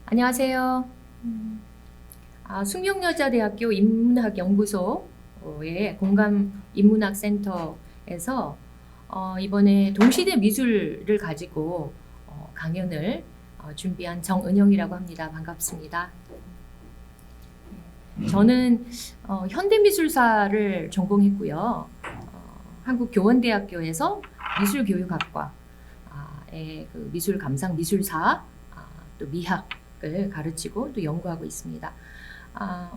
안녕하세요. 숙명여자대학교 인문학연구소의 공감인문학센터에서 이번에 동시대 미술을 가지고 강연을 준비한 정은영이라고 합니다. 반갑습니다. 저는 현대미술사를 전공했고요. 한국교원대학교에서 미술교육학과의 그 미술감상, 미술사, 또 미학을 가르치고 또 연구하고 있습니다.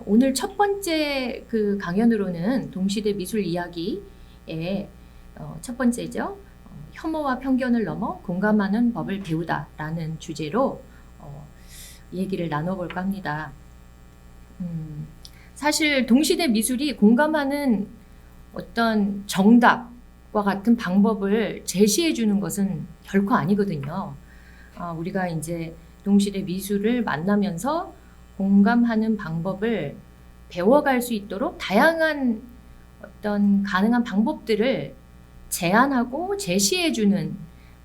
오늘 첫 번째 그 강연으로는 동시대 미술 이야기의 첫 번째죠. 혐오와 편견을 넘어 공감하는 법을 배우다라는 주제로 얘기를 나눠볼까 합니다. 사실 동시대 미술이 공감하는 어떤 정답과 같은 방법을 제시해 주는 것은 결코 아니거든요. 우리가 이제 동시대 미술을 만나면서 공감하는 방법을 배워갈 수 있도록 다양한 어떤 가능한 방법들을 제안하고 제시해 주는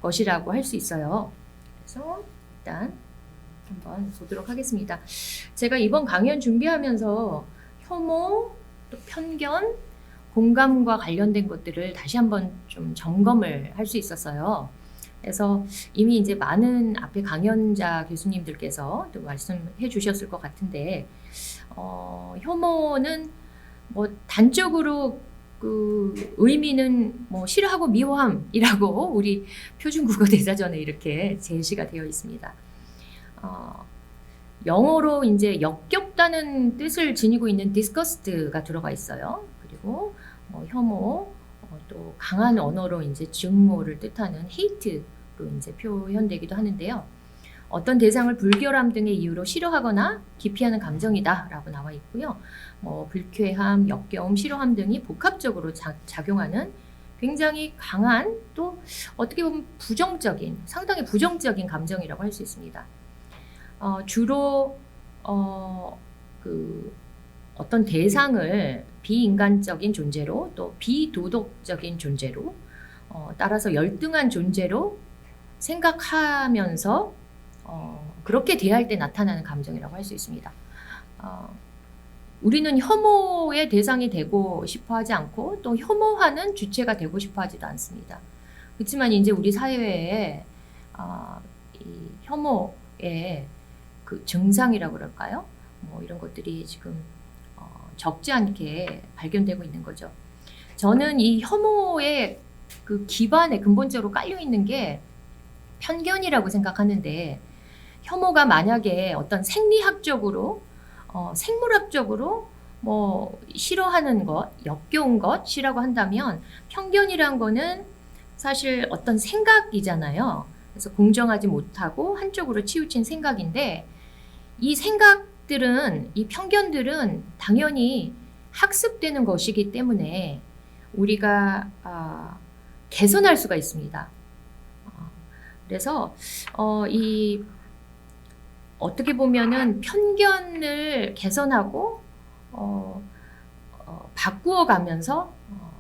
것이라고 할 수 있어요. 그래서 일단 한번 보도록 하겠습니다. 제가 이번 강연 준비하면서 혐오, 또 편견, 공감과 관련된 것들을 다시 한번 좀 점검을 할 수 있었어요. 그래서 이미 이제 많은 앞에 강연자 교수님들께서 또 말씀해 주셨을 것 같은데, 혐오는 뭐 단적으로 그 의미는 뭐 싫어하고 미워함이라고 우리 표준국어 대사전에 이렇게 제시가 되어 있습니다. 영어로 이제 역겹다는 뜻을 지니고 있는 disgust가 들어가 있어요. 그리고 혐오, 또 강한 언어로 이제 증오를 뜻하는 hate로 이제 표현되기도 하는데요. 어떤 대상을 불결함 등의 이유로 싫어하거나 기피하는 감정이다라고 나와 있고요. 불쾌함, 역겨움, 싫어함 등이 복합적으로 작용하는 굉장히 강한, 또 어떻게 보면 부정적인, 상당히 부정적인 감정이라고 할 수 있습니다. 주로 어떤 대상을 비인간적인 존재로, 또 비도덕적인 존재로, 따라서 열등한 존재로 생각하면서 그렇게 대할 때 나타나는 감정이라고 할 수 있습니다. 우리는 혐오의 대상이 되고 싶어 하지 않고, 또 혐오하는 주체가 되고 싶어 하지도 않습니다. 그렇지만 이제 우리 사회에 이 혐오의 그 증상이라고 그럴까요? 이런 것들이 지금 적지 않게 발견되고 있는 거죠. 저는 이 혐오의 그 기반에 근본적으로 깔려 있는 게 편견이라고 생각하는데, 혐오가 만약에 어떤 생리학적으로, 생물학적으로 싫어하는 것, 역겨운 것이라고 한다면, 편견이란 거는 사실 어떤 생각이잖아요. 그래서 공정하지 못하고 한쪽으로 치우친 생각인데, 이 생각들은, 이 편견들은 당연히 학습되는 것이기 때문에 우리가 개선할 수가 있습니다. 그래서 어떻게 보면은 편견을 개선하고 바꾸어 가면서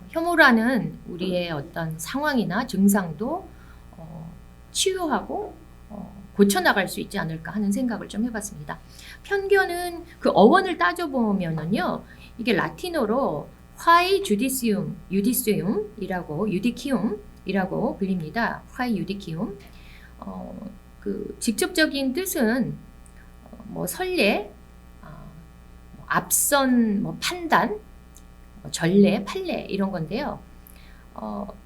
혐오라는 우리의 어떤 상황이나 증상도 치유하고 고쳐나갈 수 있지 않을까 하는 생각을 좀 해봤습니다. 편견은 그 어원을 따져보면은요, 이게 라틴어로 화이 주디시움, 유디시움이라고, 유디키움이라고 불립니다. 화이 유디키움. 그 직접적인 뜻은 선례, 앞선 판단, 전례, 판례 이런 건데요.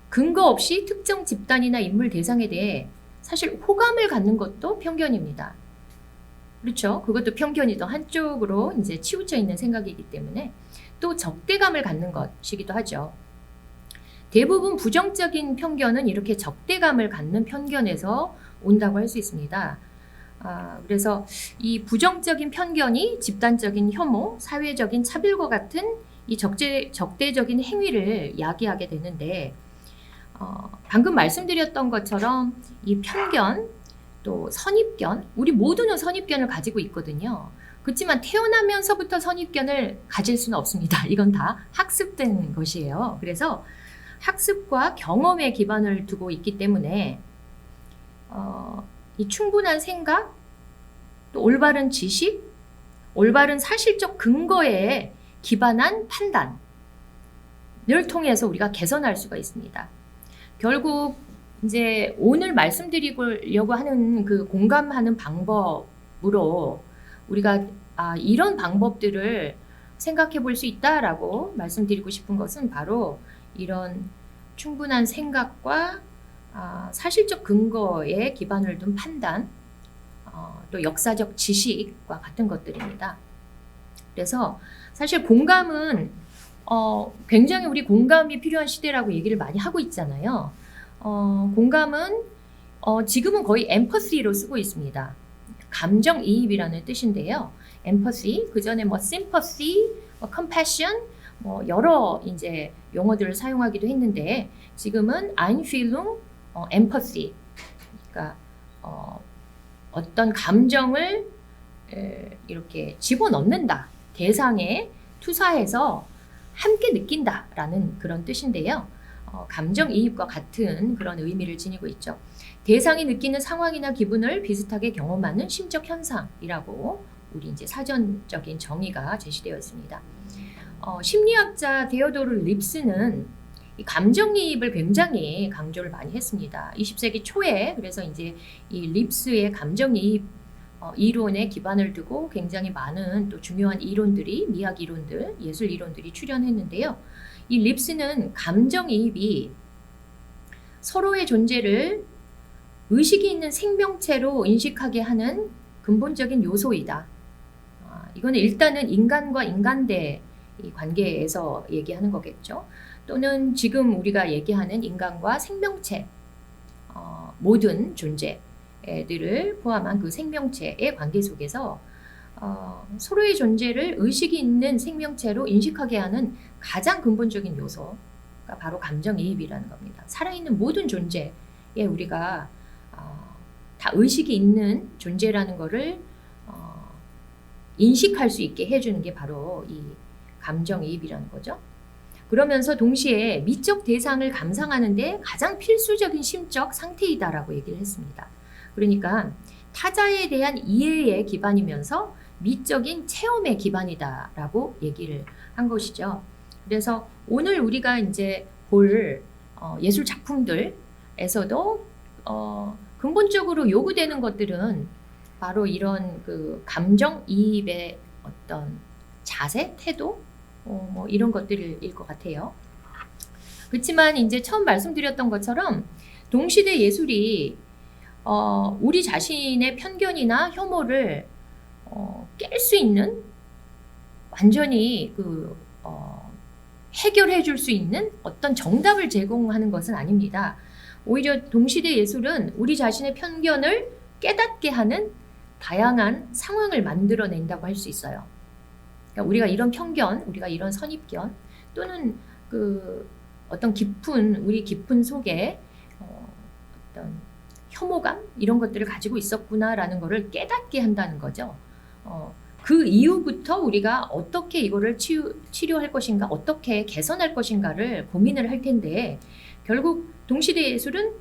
근거 없이 특정 집단이나 인물 대상에 대해 사실 호감을 갖는 것도 편견입니다. 그렇죠? 그것도 편견이죠. 한쪽으로 이제 치우쳐 있는 생각이기 때문에, 또 적대감을 갖는 것이기도 하죠. 대부분 부정적인 편견은 이렇게 적대감을 갖는 편견에서 온다고 할 수 있습니다. 그래서 이 부정적인 편견이 집단적인 혐오, 사회적인 차별과 같은 이 적대적인 행위를 야기하게 되는데, 방금 말씀드렸던 것처럼 이 편견, 또 선입견, 우리 모두는 선입견을 가지고 있거든요. 그렇지만 태어나면서부터 선입견을 가질 수는 없습니다. 이건 다 학습된 것이에요. 그래서 학습과 경험에 기반을 두고 있기 때문에 이 충분한 생각, 또 올바른 지식, 올바른 사실적 근거에 기반한 판단을 통해서 우리가 개선할 수가 있습니다. 결국 이제 오늘 말씀드리려고 하는 그 공감하는 방법으로 우리가 이런 방법들을 생각해 볼 수 있다라고 말씀드리고 싶은 것은 바로 이런 충분한 생각과 사실적 근거에 기반을 둔 판단, 또 역사적 지식과 같은 것들입니다. 그래서 사실 공감은 굉장히 우리 공감이 필요한 시대라고 얘기를 많이 하고 있잖아요. 공감은 지금은 거의 엠퍼시로 쓰고 있습니다. 감정이입이라는 뜻인데요. 엠퍼시, 그 전에 뭐 심퍼시, 컴패션, 여러 이제 용어들을 사용하기도 했는데 지금은 Einfühlung, empathy. 그러니까 어떤 감정을 이렇게 집어넣는다. 대상에 투사해서 함께 느낀다라는 그런 뜻인데요. 감정이입과 같은 그런 의미를 지니고 있죠. 대상이 느끼는 상황이나 기분을 비슷하게 경험하는 심적 현상이라고 우리 이제 사전적인 정의가 제시되어 있습니다. 심리학자 데오도르 립스는 이 감정이입을 굉장히 강조를 많이 했습니다. 20세기 초에 그래서 이제 이 립스의 감정이입 이론에 기반을 두고 굉장히 많은 또 중요한 이론들이 미학 이론들, 예술 이론들이 출현했는데요. 이 립스는 감정이입이 서로의 존재를 의식이 있는 생명체로 인식하게 하는 근본적인 요소이다. 이거는 일단은 인간과 인간대 이 관계에서 얘기하는 거겠죠. 또는 지금 우리가 얘기하는 인간과 생명체, 모든 존재들을 포함한 그 생명체의 관계 속에서 서로의 존재를 의식이 있는 생명체로 인식하게 하는 가장 근본적인 요소가 바로 감정이입이라는 겁니다. 살아있는 모든 존재에 우리가 다 의식이 있는 존재라는 것을 인식할 수 있게 해주는 게 바로 이 감정이입이라는 거죠. 그러면서 동시에 미적 대상을 감상하는데 가장 필수적인 심적 상태이다라고 얘기를 했습니다. 그러니까 타자에 대한 이해에 기반이면서 미적인 체험의 기반이다라고 얘기를 한 것이죠. 그래서 오늘 우리가 이제 볼 예술 작품들에서도 근본적으로 요구되는 것들은 바로 이런 그 감정이입의 어떤 자세, 태도, 뭐 이런 것들일 것 같아요. 그렇지만 이제 처음 말씀드렸던 것처럼 동시대 예술이 우리 자신의 편견이나 혐오를 깰 수 있는 완전히 그 해결해 줄 수 있는 어떤 정답을 제공하는 것은 아닙니다. 오히려 동시대 예술은 우리 자신의 편견을 깨닫게 하는 다양한 상황을 만들어낸다고 할 수 있어요. 그러니까 우리가 이런 편견, 우리가 이런 선입견 또는 그 어떤 우리 깊은 속에 어떤 혐오감 이런 것들을 가지고 있었구나라는 것을 깨닫게 한다는 거죠. 그 이후부터 우리가 어떻게 이거를 치료할 것인가, 어떻게 개선할 것인가를 고민을 할 텐데 결국 동시대 예술은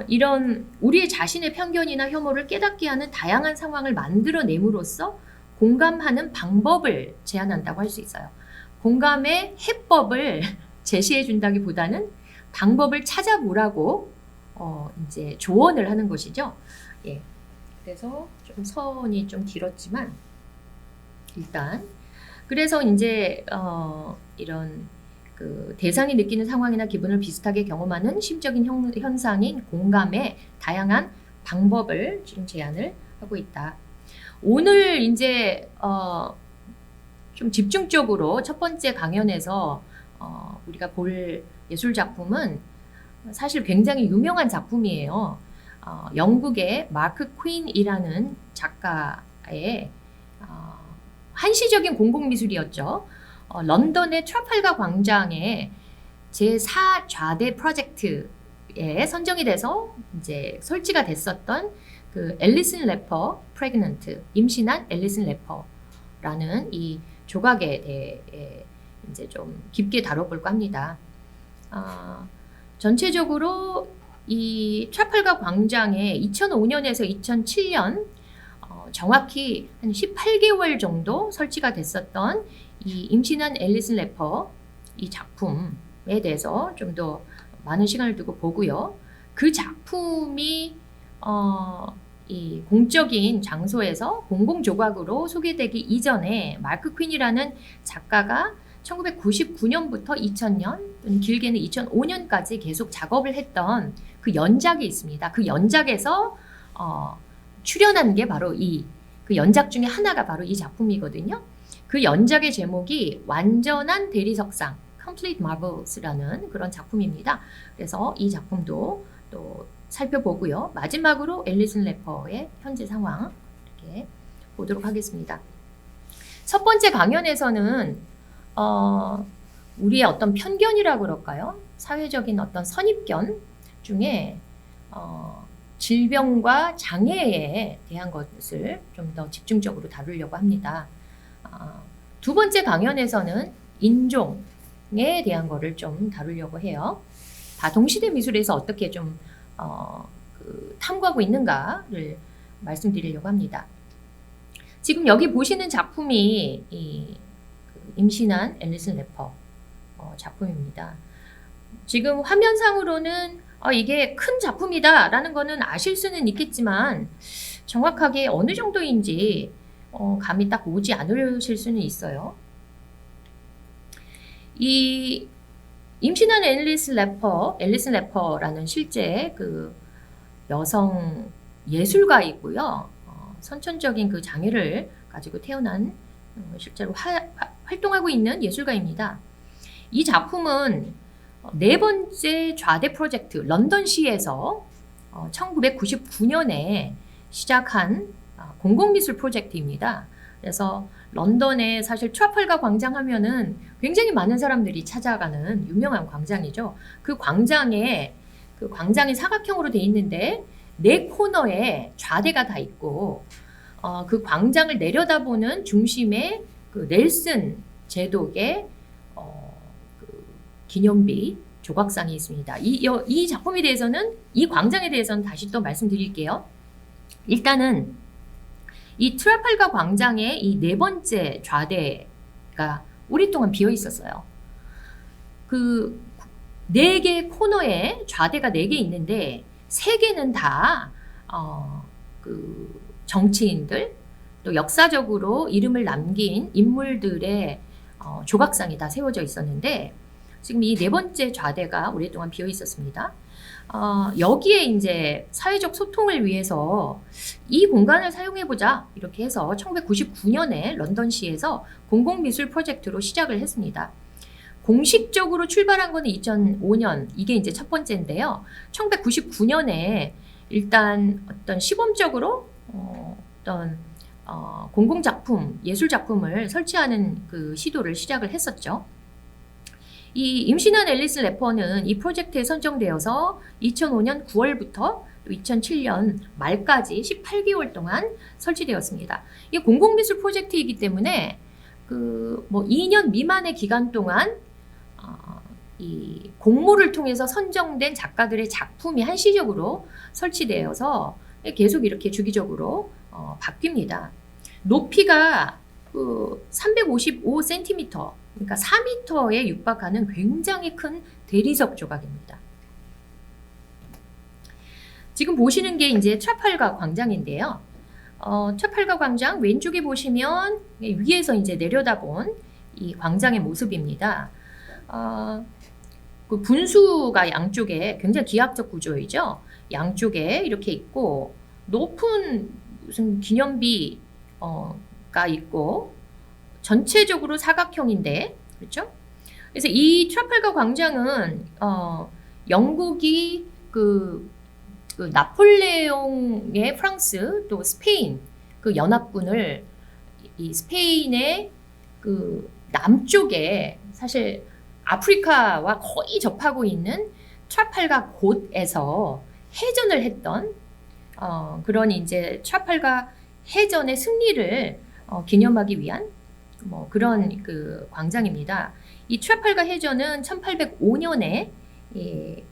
이런 우리의 자신의 편견이나 혐오를 깨닫게 하는 다양한 상황을 만들어냄으로써 공감하는 방법을 제안한다고 할 수 있어요. 공감의 해법을 제시해 준다기보다는 방법을 찾아보라고 이제 조언을 하는 것이죠. 예. 그래서 좀 선이 좀 길었지만 일단 그래서 이제 이런 그 대상이 느끼는 상황이나 기분을 비슷하게 경험하는 심적인 현상인 공감의 다양한 방법을 지금 제안을 하고 있다. 오늘 이제 좀 집중적으로 첫 번째 강연에서 우리가 볼 예술 작품은 사실 굉장히 유명한 작품이에요. 영국의 마크 퀸이라는 작가의 한시적인 공공미술이었죠. 런던의 트라팔가 광장에 제4좌대 프로젝트에 선정이 돼서 이제 설치가 됐었던 그 앨리슨 래퍼 프레그넌트 임신한 앨리슨 래퍼라는 이 조각에 대해 이제 좀 깊게 다뤄볼까 합니다. 전체적으로 이 트라팔가 광장에 2005년에서 2007년 정확히 한 18개월 정도 설치가 됐었던 이 임신한 앨리슨 래퍼 이 작품에 대해서 좀 더 많은 시간을 두고 보고요. 그 작품이 이 공적인 장소에서 공공조각으로 소개되기 이전에 마크 퀸이라는 작가가 1999년부터 2000년 또는 길게는 2005년까지 계속 작업을 했던 그 연작이 있습니다. 그 연작에서 출연한 게 바로 그 연작 중에 하나가 바로 이 작품이거든요. 그 연작의 제목이 완전한 대리석상 Complete Marvels라는 그런 작품입니다. 그래서 이 작품도 또 살펴보고요. 마지막으로 앨리슨 래퍼의 현재 상황 이렇게 보도록 하겠습니다. 첫 번째 강연에서는 우리의 어떤 편견이라고 그럴까요? 사회적인 어떤 선입견 중에 질병과 장애에 대한 것을 좀 더 집중적으로 다루려고 합니다. 두 번째 강연에서는 인종에 대한 것을 좀 다루려고 해요. 다 동시대 미술에서 어떻게 좀 탐구하고 있는가를 말씀드리려고 합니다. 지금 여기 보시는 작품이 임신한 앨리슨 래퍼 작품입니다. 지금 화면상으로는 이게 큰 작품이다 라는 거는 아실 수는 있겠지만 정확하게 어느 정도인지 감이 딱 오지 않으실 수는 있어요. 이 임신한 앨리슨 래퍼라는 실제 그 여성 예술가이고요. 선천적인 그 장애를 가지고 태어난 실제로 활동하고 있는 예술가입니다. 이 작품은 네 번째 좌대 프로젝트 런던시에서 1999년에 시작한 공공미술 프로젝트입니다. 그래서 런던에 사실 트라팔가 광장 하면은 굉장히 많은 사람들이 찾아가는 유명한 광장이죠. 그 광장이 사각형으로 돼 있는데 네 코너에 좌대가 다 있고 그 광장을 내려다보는 중심에 그 넬슨 제독의 그 기념비 조각상이 있습니다. 이 작품에 대해서는 이 광장에 대해서는 다시 또 말씀드릴게요. 일단은 이 트라팔가 광장의 이 네 번째 좌대가 오랫동안 비어 있었어요. 그 네 개 코너에 좌대가 4개 있는데 3개는 다 그 정치인들 또 역사적으로 이름을 남긴 인물들의 조각상이 다 세워져 있었는데 지금 이 네 번째 좌대가 오랫동안 비어 있었습니다. 여기에 이제 사회적 소통을 위해서 이 공간을 사용해보자 이렇게 해서 1999년에 런던시에서 공공미술 프로젝트로 시작을 했습니다. 공식적으로 출발한 거는 2005년 이게 이제 첫 번째인데요. 1999년에 일단 어떤 시범적으로 어떤 공공작품, 예술작품을 설치하는 그 시도를 시작을 했었죠. 이 임신한 앨리슨 래퍼는 이 프로젝트에 선정되어서 2005년 9월부터 2007년 말까지 18개월 동안 설치되었습니다. 이게 공공미술 프로젝트이기 때문에 그 2년 미만의 기간 동안 이 공모를 통해서 선정된 작가들의 작품이 한시적으로 설치되어서 계속 이렇게 주기적으로 바뀝니다. 높이가 355cm, 그러니까 4m에 육박하는 굉장히 큰 대리석 조각입니다. 지금 보시는 게 이제 트라팔가 광장인데요. 트라팔가 광장 왼쪽에 보시면 위에서 이제 내려다본 이 광장의 모습입니다. 그 분수가 양쪽에 굉장히 기하학적 구조이죠. 양쪽에 이렇게 있고 높은 무슨 기념비가 있고 전체적으로 사각형인데 그렇죠? 그래서 이 트라팔가 광장은 영국이 그 나폴레옹의 프랑스 또 스페인 그 연합군을 이 스페인의 그 남쪽에 사실 아프리카와 거의 접하고 있는 트라팔가 곳에서 해전을 했던 그런 이제 트라팔가 해전의 승리를 기념하기 위한 그런 그 광장입니다. 이 트라팔가 해전은 1805년에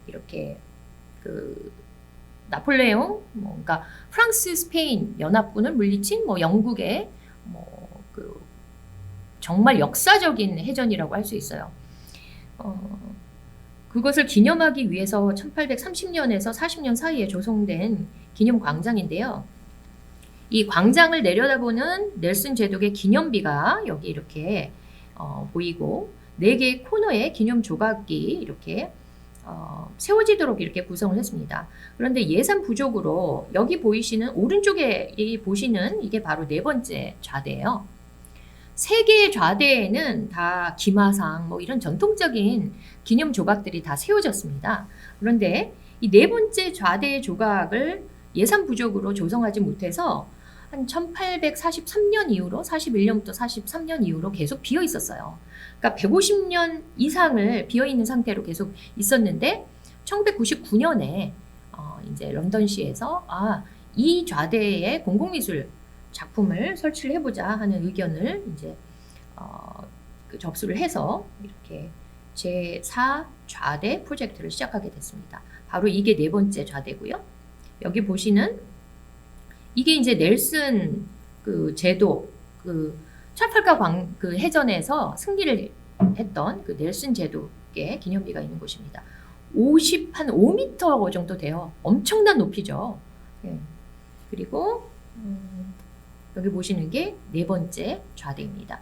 이렇게 그 나폴레옹, 그러니까 프랑스, 스페인 연합군을 물리친 영국의 그 정말 역사적인 해전이라고 할 수 있어요. 그것을 기념하기 위해서 1830년에서 40년 사이에 조성된 기념 광장인데요. 이 광장을 내려다보는 넬슨 제독의 기념비가 여기 이렇게 보이고 4개의 코너에 기념 조각이 이렇게 세워지도록 이렇게 구성을 했습니다. 그런데 예산 부족으로 여기 보이시는 오른쪽에 보시는 이게 바로 4번째 좌대예요. 3개의 좌대에는 다 기마상 이런 전통적인 기념 조각들이 다 세워졌습니다. 그런데 이 4번째 좌대의 조각을 예산 부족으로 조성하지 못해서 한 1843년 이후로 41년부터 43년 이후로 계속 비어 있었어요. 그러니까 150년 이상을 비어 있는 상태로 계속 있었는데 1999년에 이제 런던시에서 이 좌대에 공공미술 작품을 설치를 해보자 하는 의견을 이제 접수를 해서 이렇게 제4 좌대 프로젝트를 시작하게 됐습니다. 바로 이게 4번째 좌대고요. 여기 보시는 이게 이제 넬슨 그 제독 트라팔가 그 해전에서 승리를 했던 그 넬슨 제독의 기념비가 있는 곳입니다. 한 5m 정도 돼요. 엄청난 높이죠. 예. 그리고 여기 보시는 게 4번째 좌대입니다.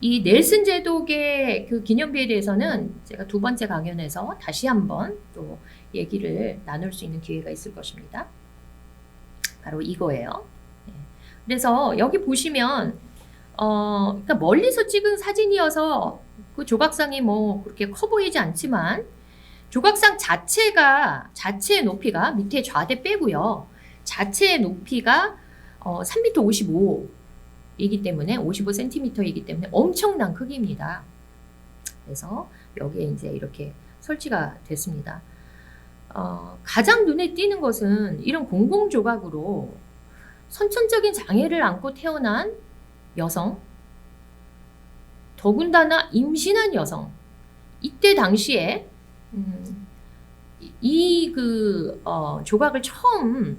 이 넬슨 제독의 그 기념비에 대해서는 제가 2번째 강연에서 다시 한번 또 얘기를 나눌 수 있는 기회가 있을 것입니다. 바로 이거예요. 그래서 여기 보시면 그러니까 멀리서 찍은 사진이어서 그 조각상이 그렇게 커 보이지 않지만 조각상 자체의 높이가 밑에 좌대 빼고요. 자체의 높이가 3m 55이기 때문에 55cm이기 때문에 엄청난 크기입니다. 그래서 여기에 이제 이렇게 설치가 됐습니다. 가장 눈에 띄는 것은 이런 공공조각으로 선천적인 장애를 안고 태어난 여성, 더군다나 임신한 여성, 이때 당시에 조각을 처음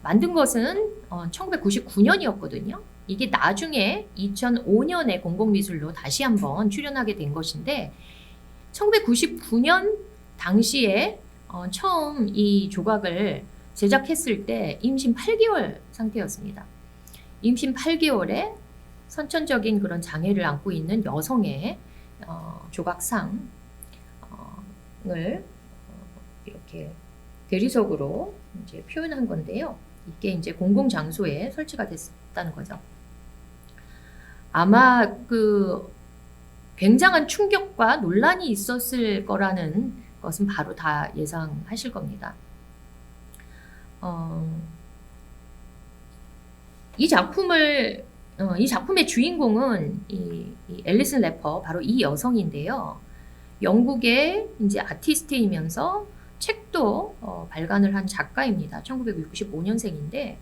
만든 것은 1999년이었거든요. 이게 나중에 2005년에 공공미술로 다시 한번 출연하게 된 것인데 1999년 당시에 처음 이 조각을 제작했을 때 임신 8개월 상태였습니다. 임신 8개월에 선천적인 그런 장애를 안고 있는 여성의 조각상을 이렇게 대리석으로 이제 표현한 건데요. 이게 이제 공공 장소에 설치가 됐다는 거죠. 아마 그 굉장한 충격과 논란이 있었을 거라는 것은 바로 다 예상하실 겁니다. 이 작품의 주인공은 이 앨리슨 래퍼, 바로 이 여성인데요. 영국의 이제 아티스트이면서 책도 발간을 한 작가입니다. 1965년생인데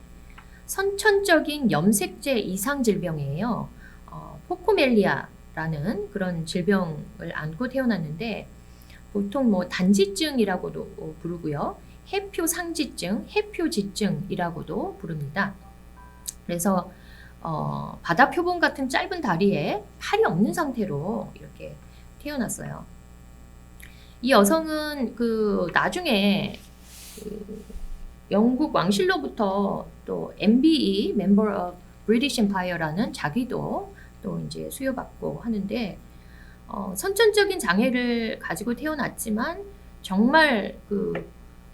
선천적인 염색체 이상 질병이에요. 포코멜리아라는 그런 질병을 안고 태어났는데 보통 단지증이라고도 부르고요. 해표상지증, 해표지증이라고도 부릅니다. 그래서 바다 표본 같은 짧은 다리에 팔이 없는 상태로 이렇게 태어났어요. 이 여성은 나중에 영국 왕실로부터 또 MBE (Member of British Empire라는 자기도 또 이제 수여받고 하는데 선천적인 장애를 가지고 태어났지만 정말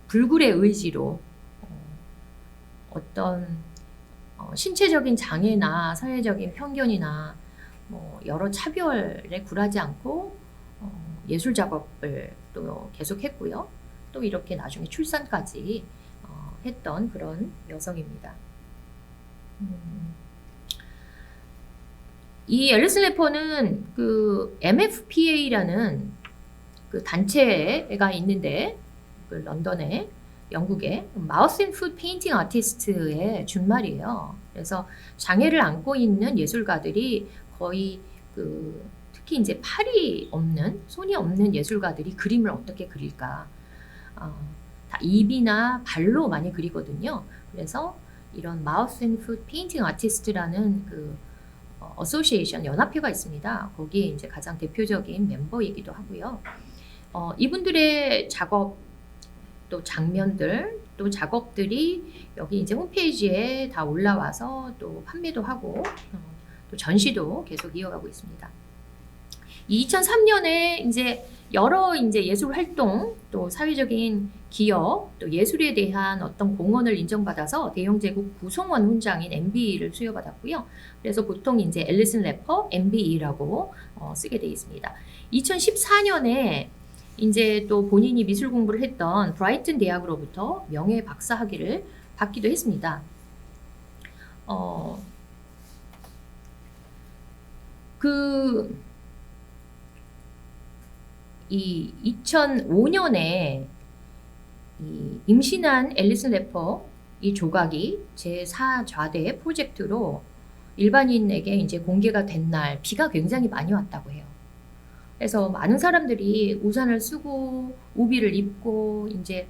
불굴의 의지로 어떤 신체적인 장애나 사회적인 편견이나 여러 차별에 굴하지 않고 예술 작업을 또 계속했고요. 또 이렇게 나중에 출산까지 했던 그런 여성입니다. 이 앨리슨 래퍼는 MFPA라는 단체가 있는데 런던에, 영국의 마우스 앤 풋 페인팅 아티스트의 준말이에요. 그래서 장애를 안고 있는 예술가들이 거의 특히 이제 팔이 없는, 손이 없는 예술가들이 그림을 어떻게 그릴까. 다 입이나 발로 많이 그리거든요. 그래서 이런 Mouth and Foot Painting Artist라는 그 어소시에이션 연합회가 있습니다. 거기에 이제 가장 대표적인 멤버이기도 하고요. 이분들의 작업 또 장면들 또 작업들이 여기 이제 홈페이지에 다 올라와서 또 판매도 하고 또 전시도 계속 이어가고 있습니다. 2003년에 이제 여러 이제 예술 활동 또 사회적인 기여 또 예술에 대한 어떤 공헌을 인정받아서 대영제국 구성원 훈장인 MBE를 수여받았고요. 그래서 보통 이제 앨리슨 래퍼 MBE라고 쓰게 되어 있습니다. 2014년에 이제 또 본인이 미술 공부를 했던 브라이튼 대학으로부터 명예 박사 학위를 받기도 했습니다. 이 2005년에 이 임신한 앨리슨 래퍼 이 조각이 제4좌대 프로젝트로 일반인에게 이제 공개가 된 날 비가 굉장히 많이 왔다고 해요. 그래서 많은 사람들이 우산을 쓰고 우비를 입고 이제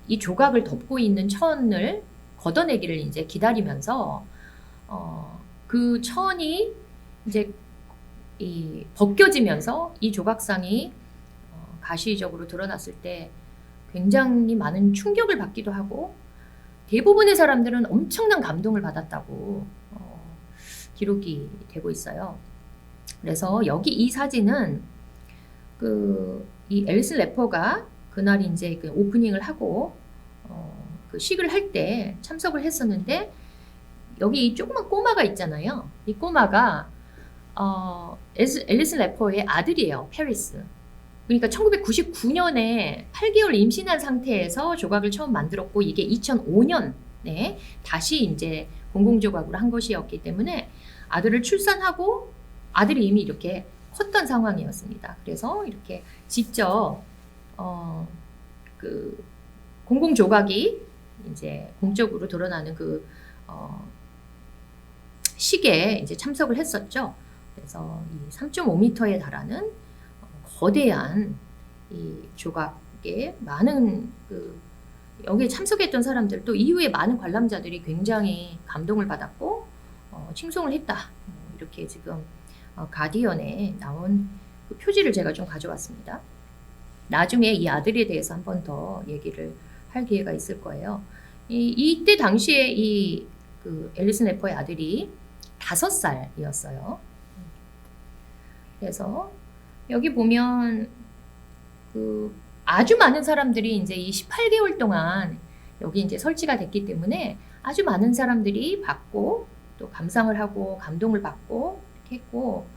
이 조각을 덮고 있는 천을 걷어내기를 이제 기다리면서 그 천이 이제 벗겨지면서 이 조각상이 가시적으로 드러났을 때 굉장히 많은 충격을 받기도 하고 대부분의 사람들은 엄청난 감동을 받았다고 기록이 되고 있어요. 그래서 여기 이 사진은 이 앨리슨 래퍼가 그날 이제 그 오프닝을 하고 그 식을 할 때 참석을 했었는데 여기 이 조그만 꼬마가 있잖아요. 이 꼬마가 앨리슨 래퍼의 아들이에요. 페리스. 그러니까 1999년에 8개월 임신한 상태에서 조각을 처음 만들었고 이게 2005년에 다시 이제 공공조각으로 한 것이었기 때문에 아들을 출산하고 아들이 이미 이렇게 컸던 상황이었습니다. 그래서 이렇게 직접 그 공공조각이 이제 공적으로 드러나는 그 식에 이제 참석을 했었죠. 그래서 이 3.5m에 달하는 거대한 이 조각에 많은 여기에 참석했던 사람들 또 이후에 많은 관람자들이 굉장히 감동을 받았고 칭송을 했다. 이렇게 지금 가디언에 나온 그 표지를 제가 좀 가져왔습니다. 나중에 이 아들에 대해서 한 번 더 얘기를 할 기회가 있을 거예요. 이때 당시에 그 앨리슨 래퍼의 아들이 5살이었어요. 그래서 여기 보면 아주 많은 사람들이 이제 이 18개월 동안 여기 이제 설치가 됐기 때문에 아주 많은 사람들이 봤고 또 감상을 하고 감동을 받고 이렇게 했고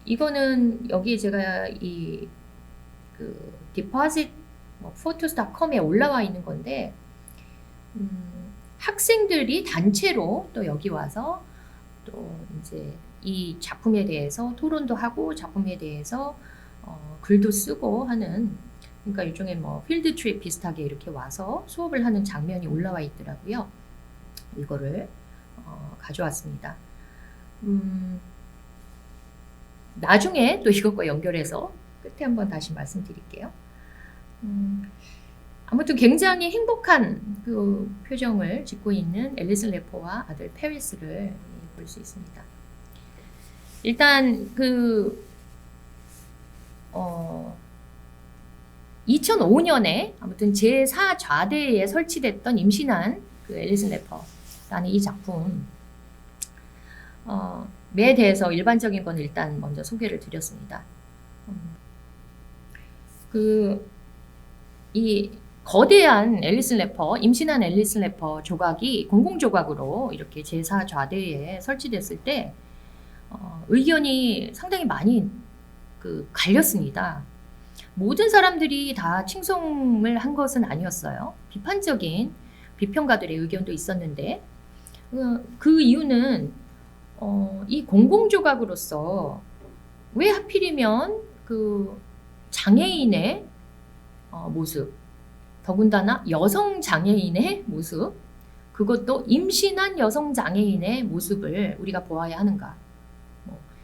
이거는 여기 제가 그 deposit photos.com에 올라와 있는 건데 학생들이 단체로 또 여기 와서 또 이제 이 작품에 대해서 토론도 하고 작품에 대해서 글도 쓰고 하는 그러니까 일종의 필드 트립 비슷하게 이렇게 와서 수업을 하는 장면이 올라와 있더라고요. 이거를 가져왔습니다. 나중에 또 이것과 연결해서 끝에 한번 다시 말씀드릴게요. 아무튼 굉장히 행복한 그 표정을 짓고 있는 앨리슨 래퍼와 아들 페리스를 볼 수 있습니다. 일단 2005년에 아무튼 제4좌대에 설치됐던 임신한 그 앨리슨 래퍼라는 이 작품 에 대해서 일반적인 건 일단 먼저 소개를 드렸습니다. 이 거대한 앨리슨 래퍼, 임신한 앨리슨 래퍼 조각이 공공조각으로 이렇게 제4좌대에 설치됐을 때 의견이 상당히 많이 갈렸습니다. 모든 사람들이 다 칭송을 한 것은 아니었어요. 비판적인 비평가들의 의견도 있었는데 그 이유는 이 공공조각으로서 왜 하필이면 그 장애인의 모습, 더군다나 여성 장애인의 모습, 그것도 임신한 여성 장애인의 모습을 우리가 보아야 하는가?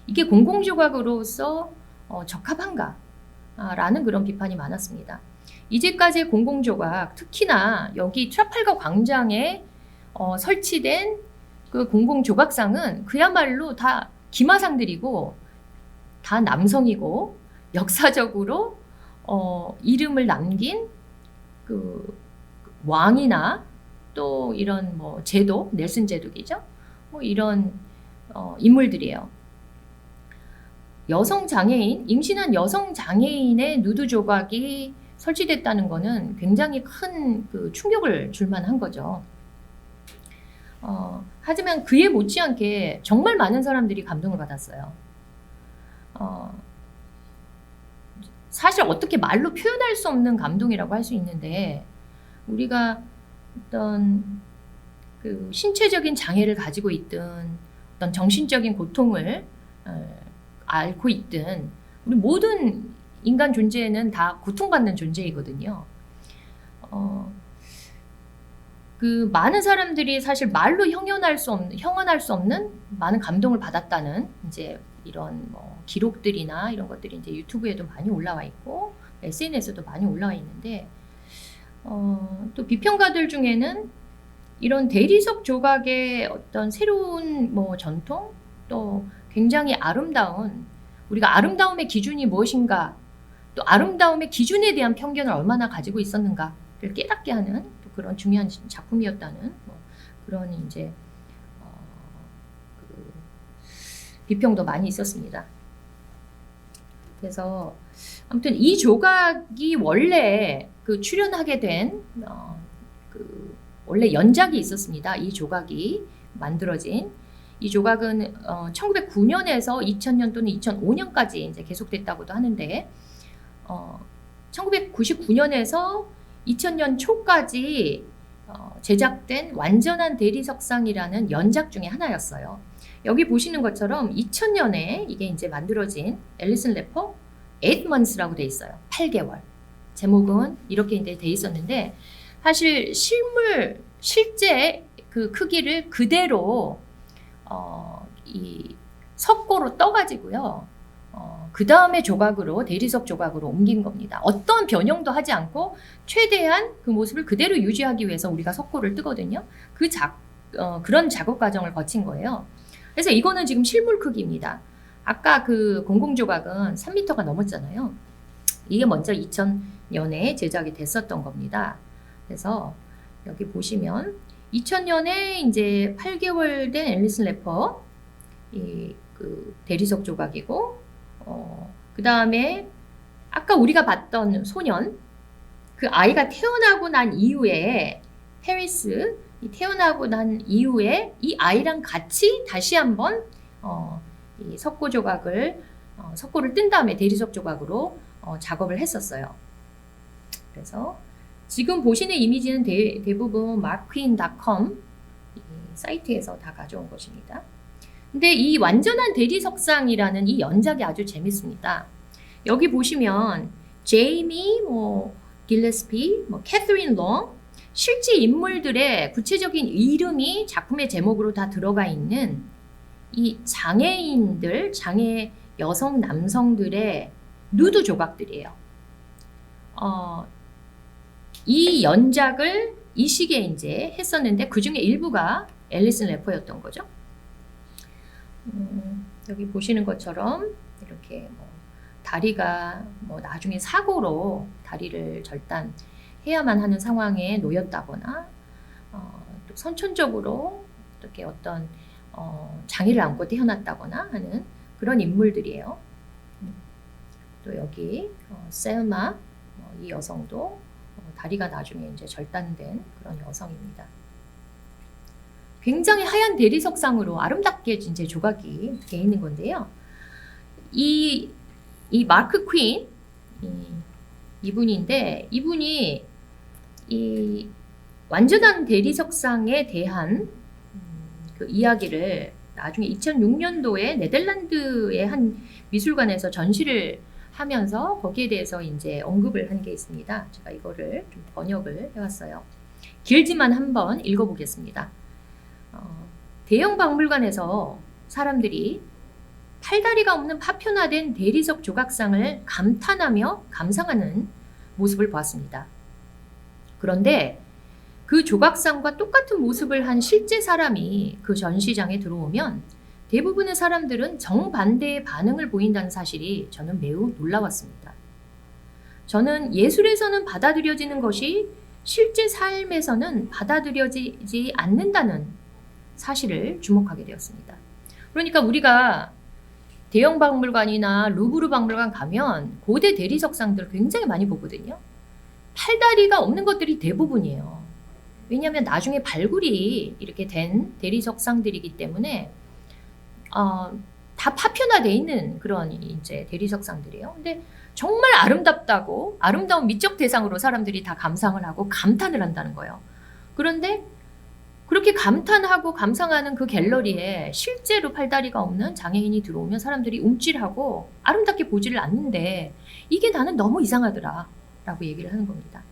이게 공공조각으로서 적합한가? 라는 그런 비판이 많았습니다. 이제까지의 공공조각, 특히나 여기 트라팔가 광장에 설치된 그 공공조각상은 그야말로 다 기마상들이고 다 남성이고 역사적으로 이름을 남긴 그 왕이나 또 이런 뭐 제독, 넬슨 제독이죠. 뭐 이런 인물들이에요. 여성 장애인, 임신한 여성 장애인의 누드 조각이 설치됐다는 것은 굉장히 큰 그 충격을 줄 만한 거죠. 하지만 그에 못지않게 정말 많은 사람들이 감동을 받았어요. 사실 어떻게 말로 표현할 수 없는 감동이라고 할 수 있는데, 우리가 어떤 그 신체적인 장애를 가지고 있든 어떤 정신적인 고통을 앓고 있든 우리 모든 인간 존재는 다 고통받는 존재이거든요. 그 많은 사람들이 사실 말로 형언할 수 없는 많은 감동을 받았다는 이제 이런 뭐 기록들이나 이런 것들이 이제 유튜브에도 많이 올라와 있고 SNS에도 많이 올라와 있는데, 또 비평가들 중에는 이런 대리석 조각의 어떤 새로운 뭐 전통, 또 굉장히 아름다운, 우리가 아름다움의 기준이 무엇인가, 또 아름다움의 기준에 대한 편견을 얼마나 가지고 있었는가를 깨닫게 하는 또 그런 중요한 작품이었다는 뭐 그런 이제 그 비평도 많이 있었습니다. 그래서 아무튼 이 조각이 원래 그 출연하게 된 그 원래 연작이 있었습니다. 이 조각이 만들어진 이 조각은 1909년에서 2000년 또는 2005년까지 이제 계속됐다고도 하는데, 1999년에서 2000년 초까지 제작된 완전한 대리석상이라는 연작 중에 하나였어요. 여기 보시는 것처럼 2000년에 이게 이제 만들어진 앨리슨 래퍼 8 months라고 돼 있어요. 8개월. 제목은 이렇게 이제 돼 있었는데, 사실 실제 그 크기를 그대로 이 석고로 떠가지고요. 그 다음에 조각으로, 대리석 조각으로 옮긴 겁니다. 어떤 변형도 하지 않고 최대한 그 모습을 그대로 유지하기 위해서 우리가 석고를 뜨거든요. 그런 작업 과정을 거친 거예요. 그래서 이거는 지금 실물 크기입니다. 아까 그 공공조각은 3m가 넘었잖아요. 이게 먼저 2000년에 제작이 됐었던 겁니다. 그래서 여기 보시면 2000년에 이제 8개월 된 앨리슨 래퍼 그 대리석 조각이고, 그 다음에 아까 우리가 봤던 소년, 그 아이가 태어나고 난 이후에 페리스 태어나고 난 이후에 이 아이랑 같이 다시 한번 이 석고 조각을 석고를 뜬 다음에 대리석 조각으로 작업을 했었어요. 그래서 지금 보시는 이미지는 대부분 markqueen.com 사이트에서 다 가져온 것입니다. 근데 이 완전한 대리석상이라는 이 연작이 아주 재밌습니다. 여기 보시면 제이미, 길레스피, 캐서린 롱, 실제 인물들의 구체적인 이름이 작품의 제목으로 다 들어가 있는 이 장애인들, 장애 여성, 남성들의 누드 조각들이에요. 이 연작을 이 시기에 이제 했었는데 그 중에 일부가 앨리슨 래퍼였던 거죠. 여기 보시는 것처럼 이렇게 다리가 나중에 사고로 다리를 절단해야만 하는 상황에 놓였다거나, 또 선천적으로 어떻게 어떤 장애를 안고 태어났다거나 하는 그런 인물들이에요. 또 여기 셀마, 이 여성도 다리가 나중에 이제 절단된 그런 여성입니다. 굉장히 하얀 대리석상으로 아름답게 이제 조각이 되어 있는 건데요. 이 마크 퀸 이분인데, 이분이 이 완전한 대리석상에 대한 그 이야기를 나중에 2006년도에 네덜란드의 한 미술관에서 전시를 하면서 거기에 대해서 이제 언급을 한 게 있습니다. 제가 이거를 좀 번역을 해왔어요. 길지만 한번 읽어보겠습니다. 대형 박물관에서 사람들이 팔다리가 없는 파편화된 대리석 조각상을 감탄하며 감상하는 모습을 보았습니다. 그런데 그 조각상과 똑같은 모습을 한 실제 사람이 그 전시장에 들어오면 대부분의 사람들은 정반대의 반응을 보인다는 사실이 저는 매우 놀라웠습니다. 저는 예술에서는 받아들여지는 것이 실제 삶에서는 받아들여지지 않는다는 사실을 주목하게 되었습니다. 그러니까 우리가 대형 박물관이나 루브르 박물관 가면 고대 대리석상들 굉장히 많이 보거든요. 팔다리가 없는 것들이 대부분이에요. 왜냐하면 나중에 발굴이 이렇게 된 대리석상들이기 때문에 다 파편화되어 있는 그런 이제 대리석상들이에요. 근데 정말 아름답다고 아름다운 미적 대상으로 사람들이 다 감상을 하고 감탄을 한다는 거예요. 그런데 그렇게 감탄하고 감상하는 그 갤러리에 실제로 팔다리가 없는 장애인이 들어오면 사람들이 움찔하고 아름답게 보지를 않는데 이게 나는 너무 이상하더라 라고 얘기를 하는 겁니다.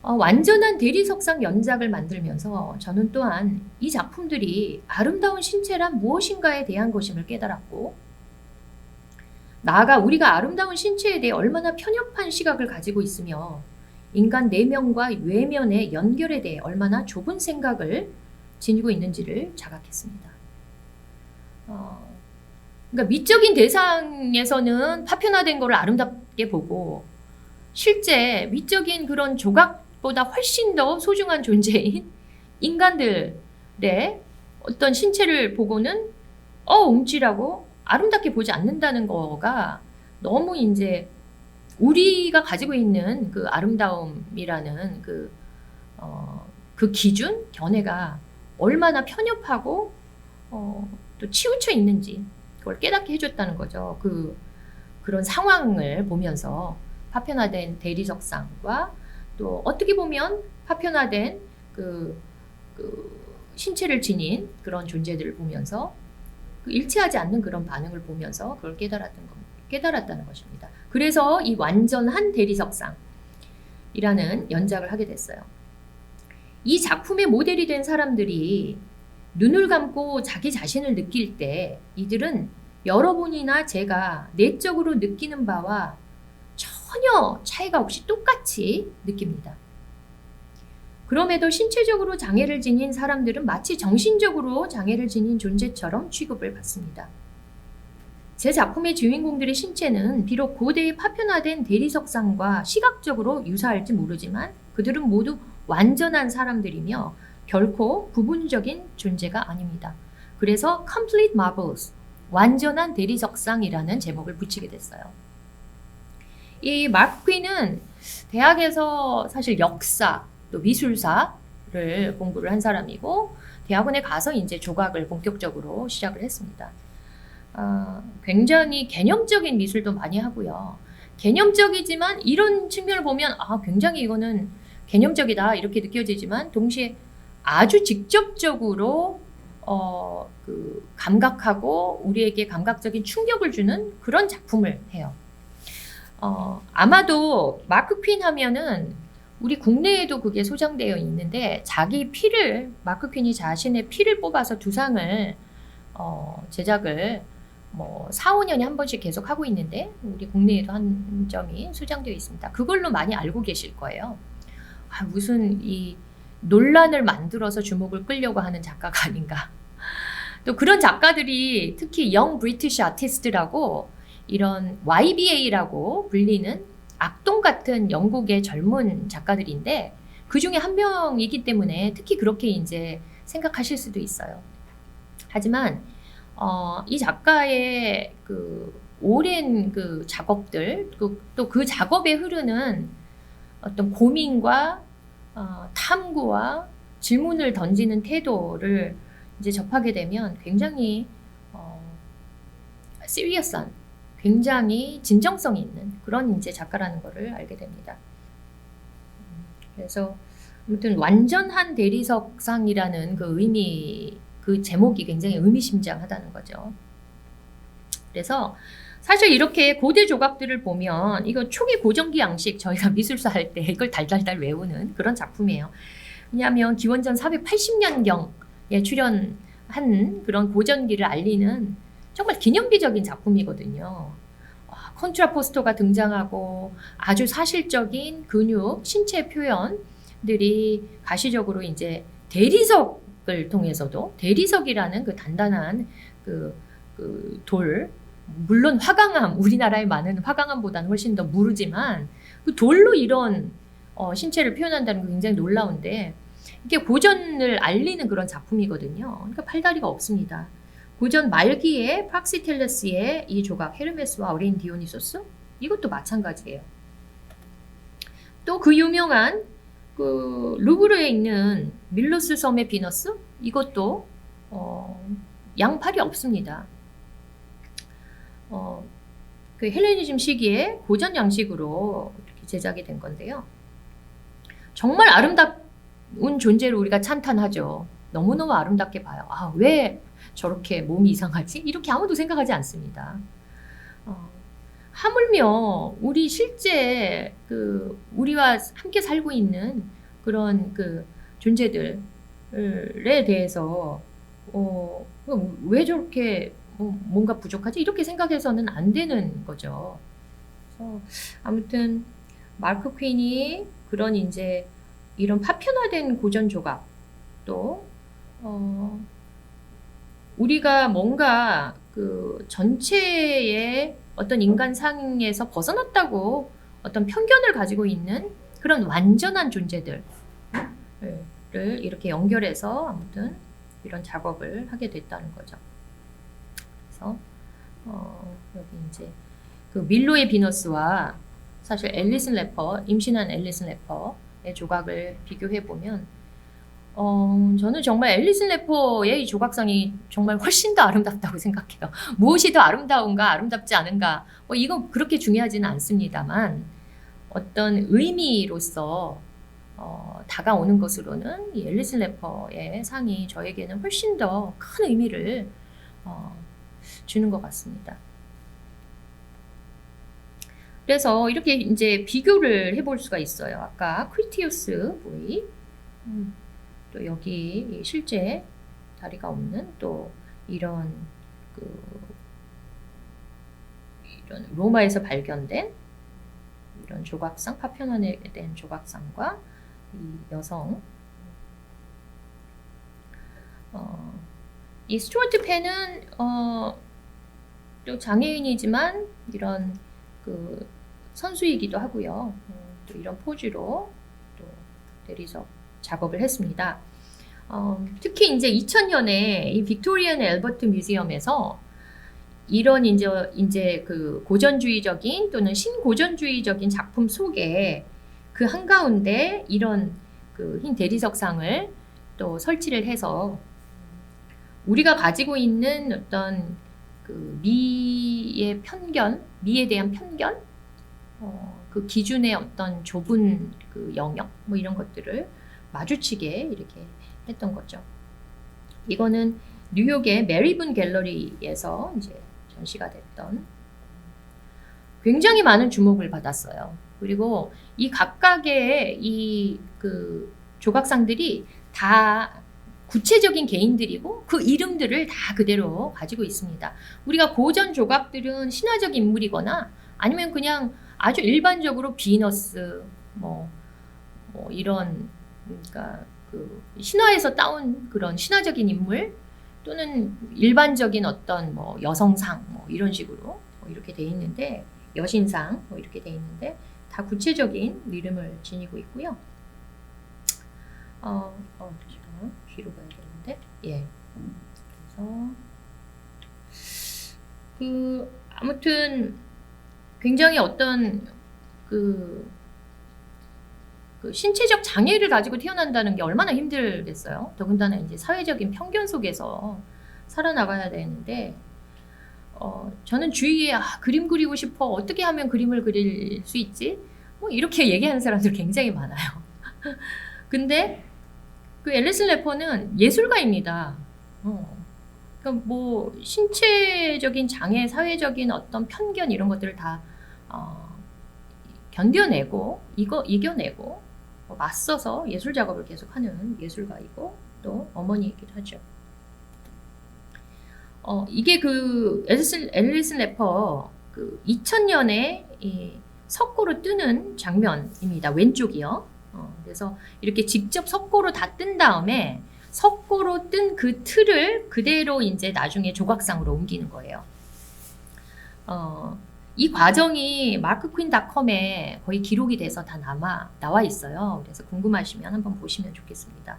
완전한 대리석상 연작을 만들면서 저는 또한 이 작품들이 아름다운 신체란 무엇인가에 대한 것임을 깨달았고, 나아가 우리가 아름다운 신체에 대해 얼마나 편협한 시각을 가지고 있으며 인간 내면과 외면의 연결에 대해 얼마나 좁은 생각을 지니고 있는지를 자각했습니다. 그러니까 미적인 대상에서는 파편화된 것을 아름답게 보고 실제 미적인 그런 조각보다 훨씬 더 소중한 존재인 인간들의 어떤 신체를 보고는 움찔하고 아름답게 보지 않는다는 거가 너무 이제 우리가 가지고 있는 그 아름다움이라는 그 기준, 견해가 얼마나 편협하고 또 치우쳐 있는지 그걸 깨닫게 해줬다는 거죠. 그런 상황을 보면서 파편화된 대리석상과 또 어떻게 보면 파편화된 그 신체를 지닌 그런 존재들을 보면서 일치하지 않는 그런 반응을 보면서 그걸 깨달았다는 것입니다. 그래서 이 완전한 대리석상이라는 연작을 하게 됐어요. 이 작품의 모델이 된 사람들이 눈을 감고 자기 자신을 느낄 때 이들은 여러분이나 제가 내적으로 느끼는 바와 전혀 차이가 없이 똑같이 느낍니다. 그럼에도 신체적으로 장애를 지닌 사람들은 마치 정신적으로 장애를 지닌 존재처럼 취급을 받습니다. 제 작품의 주인공들의 신체는 비록 고대의 파편화된 대리석상과 시각적으로 유사할지 모르지만 그들은 모두 완전한 사람들이며 결코 부분적인 존재가 아닙니다. 그래서 Complete Marbles, 완전한 대리석상이라는 제목을 붙이게 됐어요. 이 마크 퀸은 대학에서 사실 역사 또 미술사를 공부를 한 사람이고 대학원에 가서 이제 조각을 본격적으로 시작을 했습니다. 굉장히 개념적인 미술도 많이 하고요. 개념적이지만 이런 측면을 보면 굉장히 이거는 개념적이다 이렇게 느껴지지만 동시에 아주 직접적으로 감각하고 우리에게 감각적인 충격을 주는 그런 작품을 해요. 아마도 마크 퀸 하면은 우리 국내에도 그게 소장되어 있는데 마크 퀸이 자신의 피를 뽑아서 두상을 제작을 4, 5년에 한 번씩 계속 하고 있는데 우리 국내에도 한 점이 소장되어 있습니다. 그걸로 많이 알고 계실 거예요. 무슨 이 논란을 만들어서 주목을 끌려고 하는 작가가 아닌가. 또 그런 작가들이 특히 Young British Artist라고 이런 YBA라고 불리는 악동 같은 영국의 젊은 작가들인데 그 중에 한 명이기 때문에 특히 그렇게 이제 생각하실 수도 있어요. 하지만 이 작가의 오랜 작업들 또 그 작업에 흐르는 어떤 고민과 탐구와 질문을 던지는 태도를 이제 접하게 되면 굉장히 시리어스한 굉장히 진정성이 있는 그런 이제 작가라는 것을 알게 됩니다. 그래서 아무튼 완전한 대리석상이라는 그 제목이 굉장히 의미심장하다는 거죠. 그래서 사실 이렇게 고대 조각들을 보면 이거 초기 고전기 양식 저희가 미술사 할 때 이걸 달달달 외우는 그런 작품이에요. 왜냐하면 기원전 480년경에 출현한 그런 고전기를 알리는 정말 기념비적인 작품이거든요. 컨트라포스터가 등장하고 아주 사실적인 근육, 신체 표현들이 가시적으로 이제 대리석을 통해서도 대리석이라는 그 단단한 돌, 물론 화강암, 우리나라에 많은 화강암보다는 훨씬 더 무르지만 그 돌로 이런 신체를 표현한다는 게 굉장히 놀라운데 이게 고전을 알리는 그런 작품이거든요. 그러니까 팔다리가 없습니다. 고전 말기에 프락시텔레스의 이 조각 헤르메스와 어린 디오니소스 이것도 마찬가지예요. 또 그 유명한 그 루브르에 있는 밀로스 섬의 비너스 이것도 양팔이 없습니다. 그 헬레니즘 시기에 고전 양식으로 이렇게 제작이 된 건데요. 정말 아름다운 존재로 우리가 찬탄하죠. 너무너무 아름답게 봐요. 왜 저렇게 몸이 이상하지? 이렇게 아무도 생각하지 않습니다. 하물며 우리 실제 우리와 함께 살고 있는 그런 그 존재들에 대해서 왜 저렇게 뭔가 부족하지? 이렇게 생각해서는 안 되는 거죠. 그래서 아무튼 마크 퀸이 그런 이제 이런 파편화된 고전 조각 또 우리가 뭔가 그 전체의 어떤 인간상에서 벗어났다고 어떤 편견을 가지고 있는 그런 완전한 존재들을 이렇게 연결해서 아무튼 이런 작업을 하게 됐다는 거죠. 그래서 여기 이제 그 밀로의 비너스와 사실 앨리슨 래퍼, 임신한 앨리슨 래퍼의 조각을 비교해 보면 저는 정말 앨리슨 래퍼의 이 조각상이 정말 훨씬 더 아름답다고 생각해요. 무엇이 더 아름다운가, 아름답지 않은가, 이건 그렇게 중요하지는 않습니다만 어떤 의미로서 다가오는 것으로는 이 앨리슨 래퍼의 상이 저에게는 훨씬 더 큰 의미를 주는 것 같습니다. 그래서 이렇게 이제 비교를 해볼 수가 있어요. 아까 크리티우스 부위, 또 여기 실제 다리가 없는 또 이런 이런 로마에서 발견된 이런 조각상, 파편화된 조각상과 이 여성, 이 스튜어트 펜은 또 장애인이지만 이런 그 선수이기도 하고요. 또 이런 포즈로 또 대리석 작업을 했습니다. 특히 이제 2000년에 이 빅토리안 앨버트 뮤지엄에서 이런 이제 그 고전주의적인 또는 신고전주의적인 작품 속에 그 한가운데 이런 그 흰 대리석상을 또 설치를 해서 우리가 가지고 있는 어떤 그 미의 편견, 미에 대한 편견, 그 기준의 어떤 좁은 그 영역, 이런 것들을 마주치게 이렇게 했던 거죠. 이거는 뉴욕의 메리븐 갤러리에서 이제 전시가 됐던 굉장히 많은 주목을 받았어요. 그리고 이 각각의 이 그 조각상들이 다 구체적인 개인들이고 그 이름들을 다 그대로 가지고 있습니다. 우리가 고전 조각들은 신화적 인물이거나 아니면 그냥 아주 일반적으로 비너스 이런 그러니까 그 신화에서 따온 그런 신화적인 인물 또는 일반적인 어떤 여성상 이런 식으로 이렇게 돼 있는데 여신상 이렇게 돼 있는데 다 구체적인 이름을 지니고 있고요. 잠시만요. 뒤로 가야 되는데 그래서 아무튼 굉장히 어떤 그 신체적 장애를 가지고 태어난다는 게 얼마나 힘들겠어요. 더군다나 이제 사회적인 편견 속에서 살아나가야 되는데 저는 주위에 그림 그리고 싶어 어떻게 하면 그림을 그릴 수 있지? 이렇게 얘기하는 사람들 굉장히 많아요. 근데 그 앨리슨 래퍼는 예술가입니다. 그러니까 신체적인 장애, 사회적인 어떤 편견 이런 것들을 다 견뎌내고 이겨내고 맞서서 예술 작업을 계속하는 예술가이고 또 어머니이기도 하죠. 이게 그 앨리슨 래퍼 그 2000년에 석고로 뜨는 장면입니다. 왼쪽이요. 그래서 이렇게 직접 석고로 다 뜬 다음에 석고로 뜬 그 틀을 그대로 이제 나중에 조각상으로 옮기는 거예요. 이 과정이 마크퀸닷컴에 거의 기록이 돼서 다 나와 있어요. 그래서 궁금하시면 한번 보시면 좋겠습니다.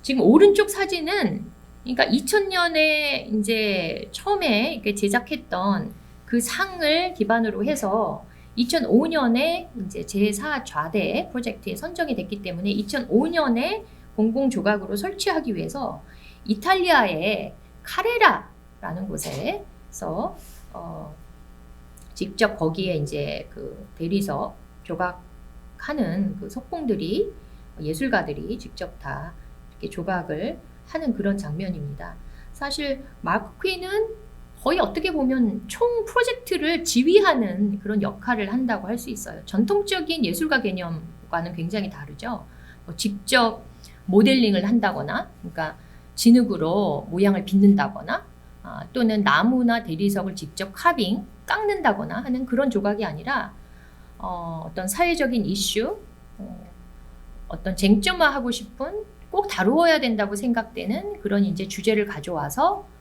지금 오른쪽 사진은 그러니까 2000년에 이제 처음에 이렇게 제작했던 그 상을 기반으로 해서 2005년에 이제 제4 좌대 프로젝트에 선정이 됐기 때문에 2005년에 공공 조각으로 설치하기 위해서 이탈리아의 카레라라는 곳에서 직접 거기에 이제 그 대리석 조각하는 그 석공들이 예술가들이 직접 다 이렇게 조각을 하는 그런 장면입니다. 사실 마크 퀸은 거의 어떻게 보면 총 프로젝트를 지휘하는 그런 역할을 한다고 할 수 있어요. 전통적인 예술가 개념과는 굉장히 다르죠. 직접 모델링을 한다거나, 그러니까 진흙으로 모양을 빚는다거나, 또는 나무나 대리석을 직접 카빙, 깎는다거나 하는 그런 조각이 아니라 어떤 사회적인 이슈, 어떤 쟁점화하고 싶은 꼭 다루어야 된다고 생각되는 그런 이제 주제를 가져와서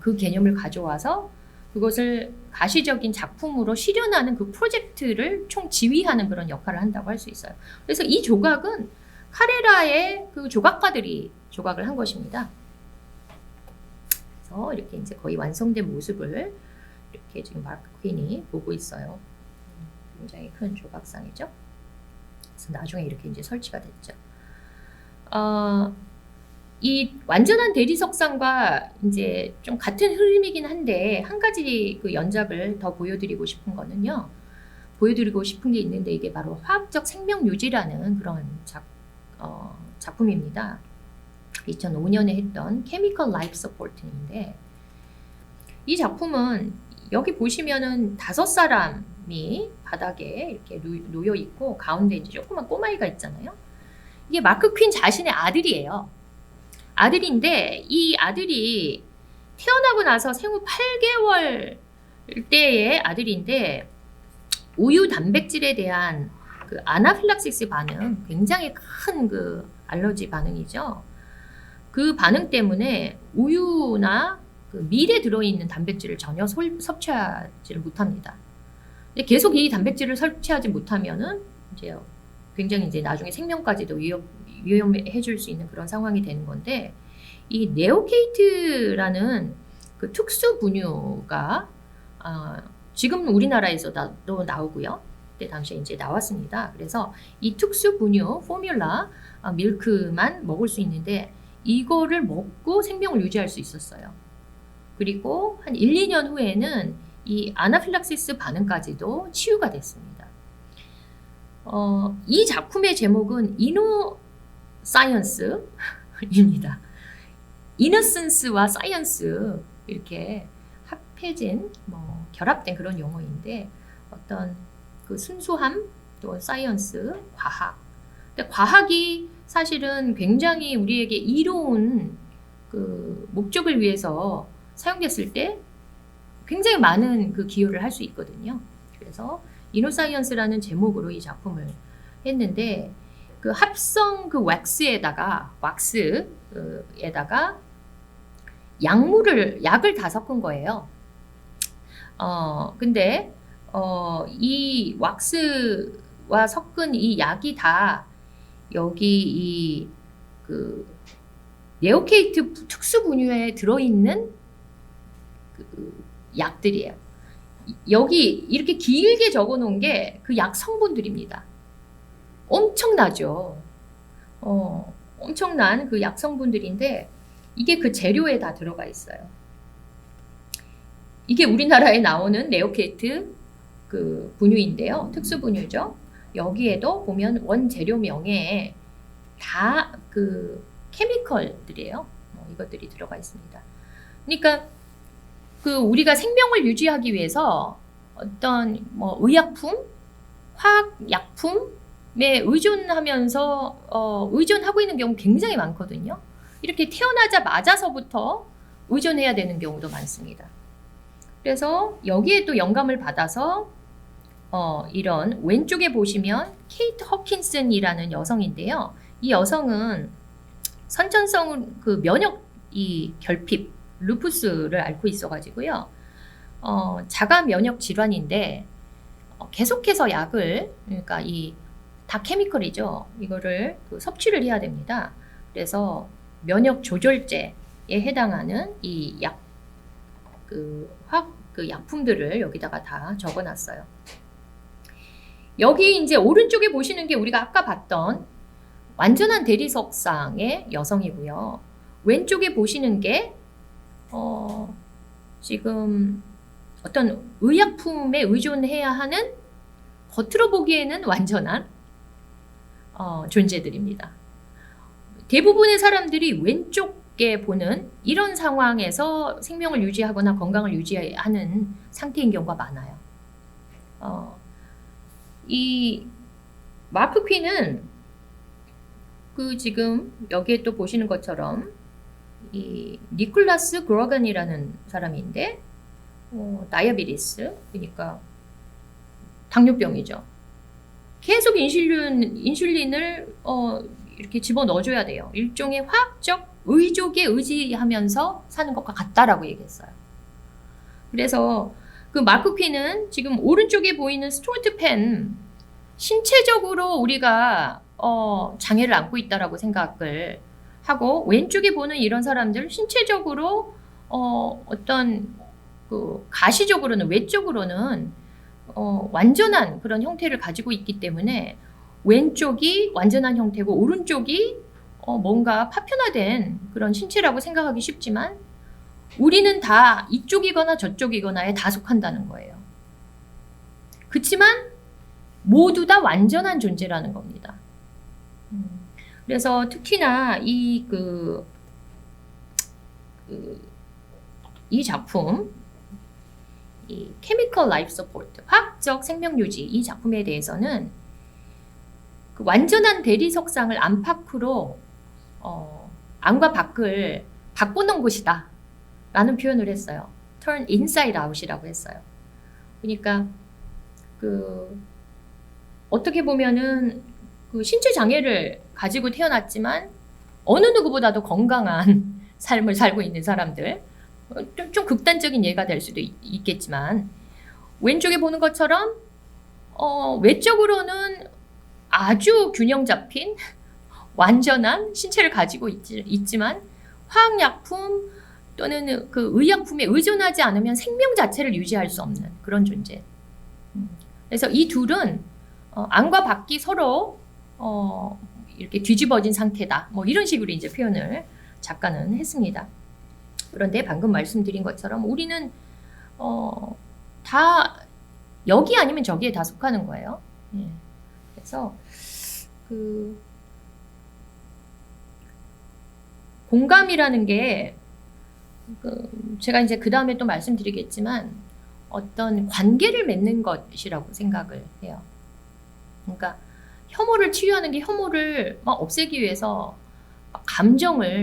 그 개념을 가져와서 그것을 가시적인 작품으로 실현하는 그 프로젝트를 총 지휘하는 그런 역할을 한다고 할 수 있어요. 그래서 이 조각은 카레라의 그 조각가들이 조각을 한 것입니다. 그래서 이렇게 이제 거의 완성된 모습을 이렇게 지금 마크 퀸이 보고 있어요. 굉장히 큰 조각상이죠. 그래서 나중에 이렇게 이제 설치가 됐죠. 이 완전한 대리석상과 이제 좀 같은 흐름이긴 한데 한 가지 그 연작을 더 보여드리고 싶은 거는요. 보여드리고 싶은 게 있는데 이게 바로 화학적 생명 유지라는 그런 작품입니다. 2005년에 했던 Chemical Life Support인데 이 작품은 여기 보시면은 5사람이 바닥에 이렇게 놓여 있고 가운데 이제 조그만 꼬마이가 있잖아요. 이게 마크 퀸 자신의 아들이에요. 아들인데 이 아들이 태어나고 나서 생후 8개월 때의 아들인데 우유 단백질에 대한 그 아나필락시스 반응, 굉장히 큰 그 알러지 반응이죠. 그 반응 때문에 우유나 그 밀에 들어있는 단백질을 전혀 섭취하지를 못합니다. 계속 이 단백질을 섭취하지 못하면은 이제 굉장히 이제 나중에 생명까지도 위험해질 수 있는 그런 상황이 되는 건데 이 네오케이트라는 그 특수 분유가 지금 우리나라에서도 나오고요. 그때 당시에 이제 나왔습니다. 그래서 이 특수 분유 포뮬라 밀크만 먹을 수 있는데 이거를 먹고 생명을 유지할 수 있었어요. 그리고 한 1, 2년 후에는 이 아나필락시스 반응까지도 치유가 됐습니다. 이 작품의 제목은 이노사이언스입니다. 이너센스와 사이언스 이렇게 합해진 결합된 그런 용어인데 어떤 그 순수함 또 사이언스, 과학. 근데 과학이 사실은 굉장히 우리에게 이로운 그 목적을 위해서 사용됐을 때 굉장히 많은 그 기여를 할 수 있거든요. 그래서 이노사이언스라는 제목으로 이 작품을 했는데 그 합성 그 왁스에다가 약을 다 섞은 거예요. 근데 이 왁스와 섞은 이 약이 다 여기 이 그 네오케이트 특수 분유에 들어있는 그 약들이에요. 여기 이렇게 길게 적어 놓은 게 그 약 성분들입니다. 엄청나죠. 엄청난 그 약 성분들인데 이게 그 재료에 다 들어가 있어요. 이게 우리나라에 나오는 네오케이트 그 분유인데요. 특수 분유죠. 여기에도 보면 원재료명에 다 그 케미컬들이에요. 이것들이 들어가 있습니다. 그러니까 그 우리가 생명을 유지하기 위해서 어떤 의약품, 화학약품에 의존하고 있는 경우 굉장히 많거든요. 이렇게 태어나자마자서부터 의존해야 되는 경우도 많습니다. 그래서 여기에 또 영감을 받아서 이런 왼쪽에 보시면 케이트 허킨슨이라는 여성인데요. 이 여성은 선천성 그 면역 이 결핍 루푸스를 앓고 있어가지고요. 자가 면역 질환인데 계속해서 약을, 그러니까 이 다 케미컬이죠. 이거를 섭취를 해야 됩니다. 그래서 면역 조절제에 해당하는 이 약품들을 여기다가 다 적어놨어요. 여기 이제 오른쪽에 보시는 게 우리가 아까 봤던 완전한 대리석상의 여성이고요. 왼쪽에 보시는 게 지금 어떤 의약품에 의존해야 하는 겉으로 보기에는 완전한 존재들입니다. 대부분의 사람들이 왼쪽에 보는 이런 상황에서 생명을 유지하거나 건강을 유지하는 상태인 경우가 많아요. 이 마크 퀸은 지금 여기에 또 보시는 것처럼 이 니콜라스 그로간이라는 사람인데 다이아비티스, 그러니까 당뇨병이죠. 계속 인슐린을 이렇게 집어넣어줘야 돼요. 일종의 화학적 의족에 의지하면서 사는 것과 같다라고 얘기했어요. 그래서 그 마크 퀸은 지금 오른쪽에 보이는 스튜어트 신체적으로 우리가 장애를 안고 있다라고 생각을 하고, 왼쪽에 보는 이런 사람들 신체적으로 어떤 가시적으로는, 외적으로는 완전한 그런 형태를 가지고 있기 때문에 왼쪽이 완전한 형태고 오른쪽이 뭔가 파편화된 그런 신체라고 생각하기 쉽지만 우리는 다 이쪽이거나 저쪽이거나에 다 속한다는 거예요. 그렇지만 모두 다 완전한 존재라는 겁니다. 그래서 특히나 이 작품, 이 Chemical Life Support, 화학적 생명 유지, 이 작품에 대해서는 그 완전한 대리석상을 안팎으로 안과 밖을 바꿔놓은 곳이다 라는 표현을 했어요. Turn inside out이라고 했어요. 그러니까 어떻게 보면은 신체 장애를 가지고 태어났지만 어느 누구보다도 건강한 삶을 살고 있는 사람들, 좀 극단적인 예가 될 수도 있겠지만 왼쪽에 보는 것처럼 외적으로는 아주 균형 잡힌 완전한 신체를 가지고 있지만 화학약품 또는 그 의약품에 의존하지 않으면 생명 자체를 유지할 수 없는 그런 존재. 그래서 이 둘은 안과 밖이 서로 이렇게 뒤집어진 상태다. 뭐 이런 식으로 이제 표현을 작가는 했습니다. 그런데 방금 말씀드린 것처럼 우리는 다 여기 아니면 저기에 다 속하는 거예요. 그래서 공감이라는 게 제가 이제 그 다음에 또 말씀드리겠지만 어떤 관계를 맺는 것이라고 생각을 해요. 그러니까 혐오를 치유하는 게 혐오를 막 없애기 위해서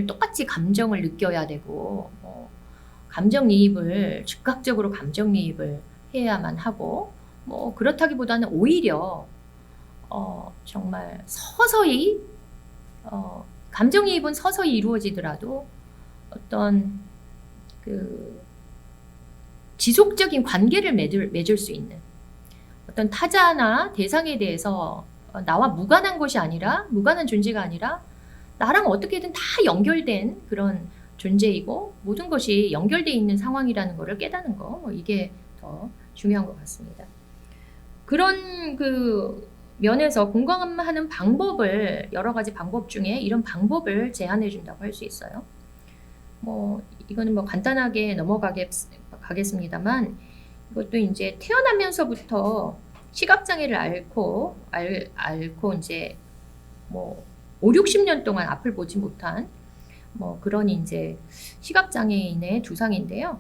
똑같이 감정을 느껴야 되고 감정이입을 즉각적으로 감정이입을 해야만 하고 그렇다기보다는 오히려 정말 서서히 감정이입은 서서히 이루어지더라도 어떤 지속적인 관계를 맺을 수 있는 어떤 타자나 대상에 대해서 나와 무관한 것이 아니라, 무관한 존재가 아니라 나랑 어떻게든 다 연결된 그런 존재이고 모든 것이 연결되어 있는 상황이라는 것을 깨닫는 거, 이게 더 중요한 것 같습니다. 그런 면에서 공감하는 방법을, 여러 가지 방법 중에 이런 방법을 제안해 준다고 할 수 있어요. 이거는 간단하게 넘어가겠습니다만 이것도 이제 태어나면서부터 시각장애를 앓고 이제 5, 60년 동안 앞을 보지 못한 그런 이제 시각장애인의 두상인데요.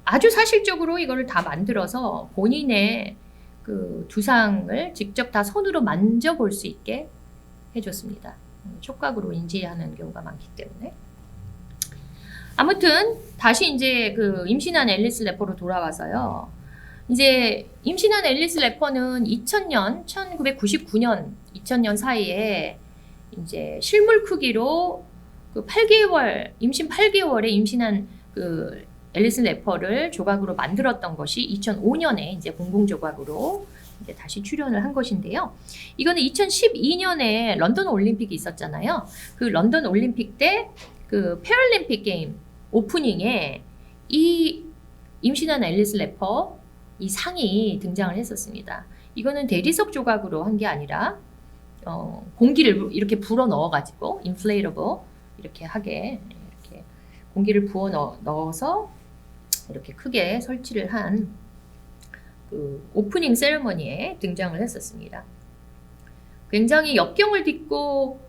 아주 사실적으로 이거를 다 만들어서 본인의 그 두상을 직접 다 손으로 만져볼 수 있게 해줬습니다. 촉각으로 인지하는 경우가 많기 때문에. 아무튼 다시 이제 그 임신한 앨리스 래퍼로 돌아와서요. 이제 임신한 앨리스 래퍼는 1999년, 2000년 사이에 이제 실물 크기로 그 8개월, 임신 8개월에 임신한 그 앨리스 래퍼를 조각으로 만들었던 것이 2005년에 이제 공공 조각으로 이제 다시 출연을 한 것인데요. 이거는 2012년에 런던 올림픽이 있었잖아요. 그 런던 올림픽 때 그 패럴림픽 게임 오프닝에 이 임신한 앨리스 래퍼 이 상이 등장을 했었습니다. 이거는 대리석 조각으로 한 게 아니라 공기를 이렇게 불어 넣어가지고 인플레이터블 이렇게 하게 이렇게 공기를 부어 넣어서 이렇게 크게 설치를 한 그 오프닝 세레머니에 등장을 했었습니다. 굉장히 역경을 딛고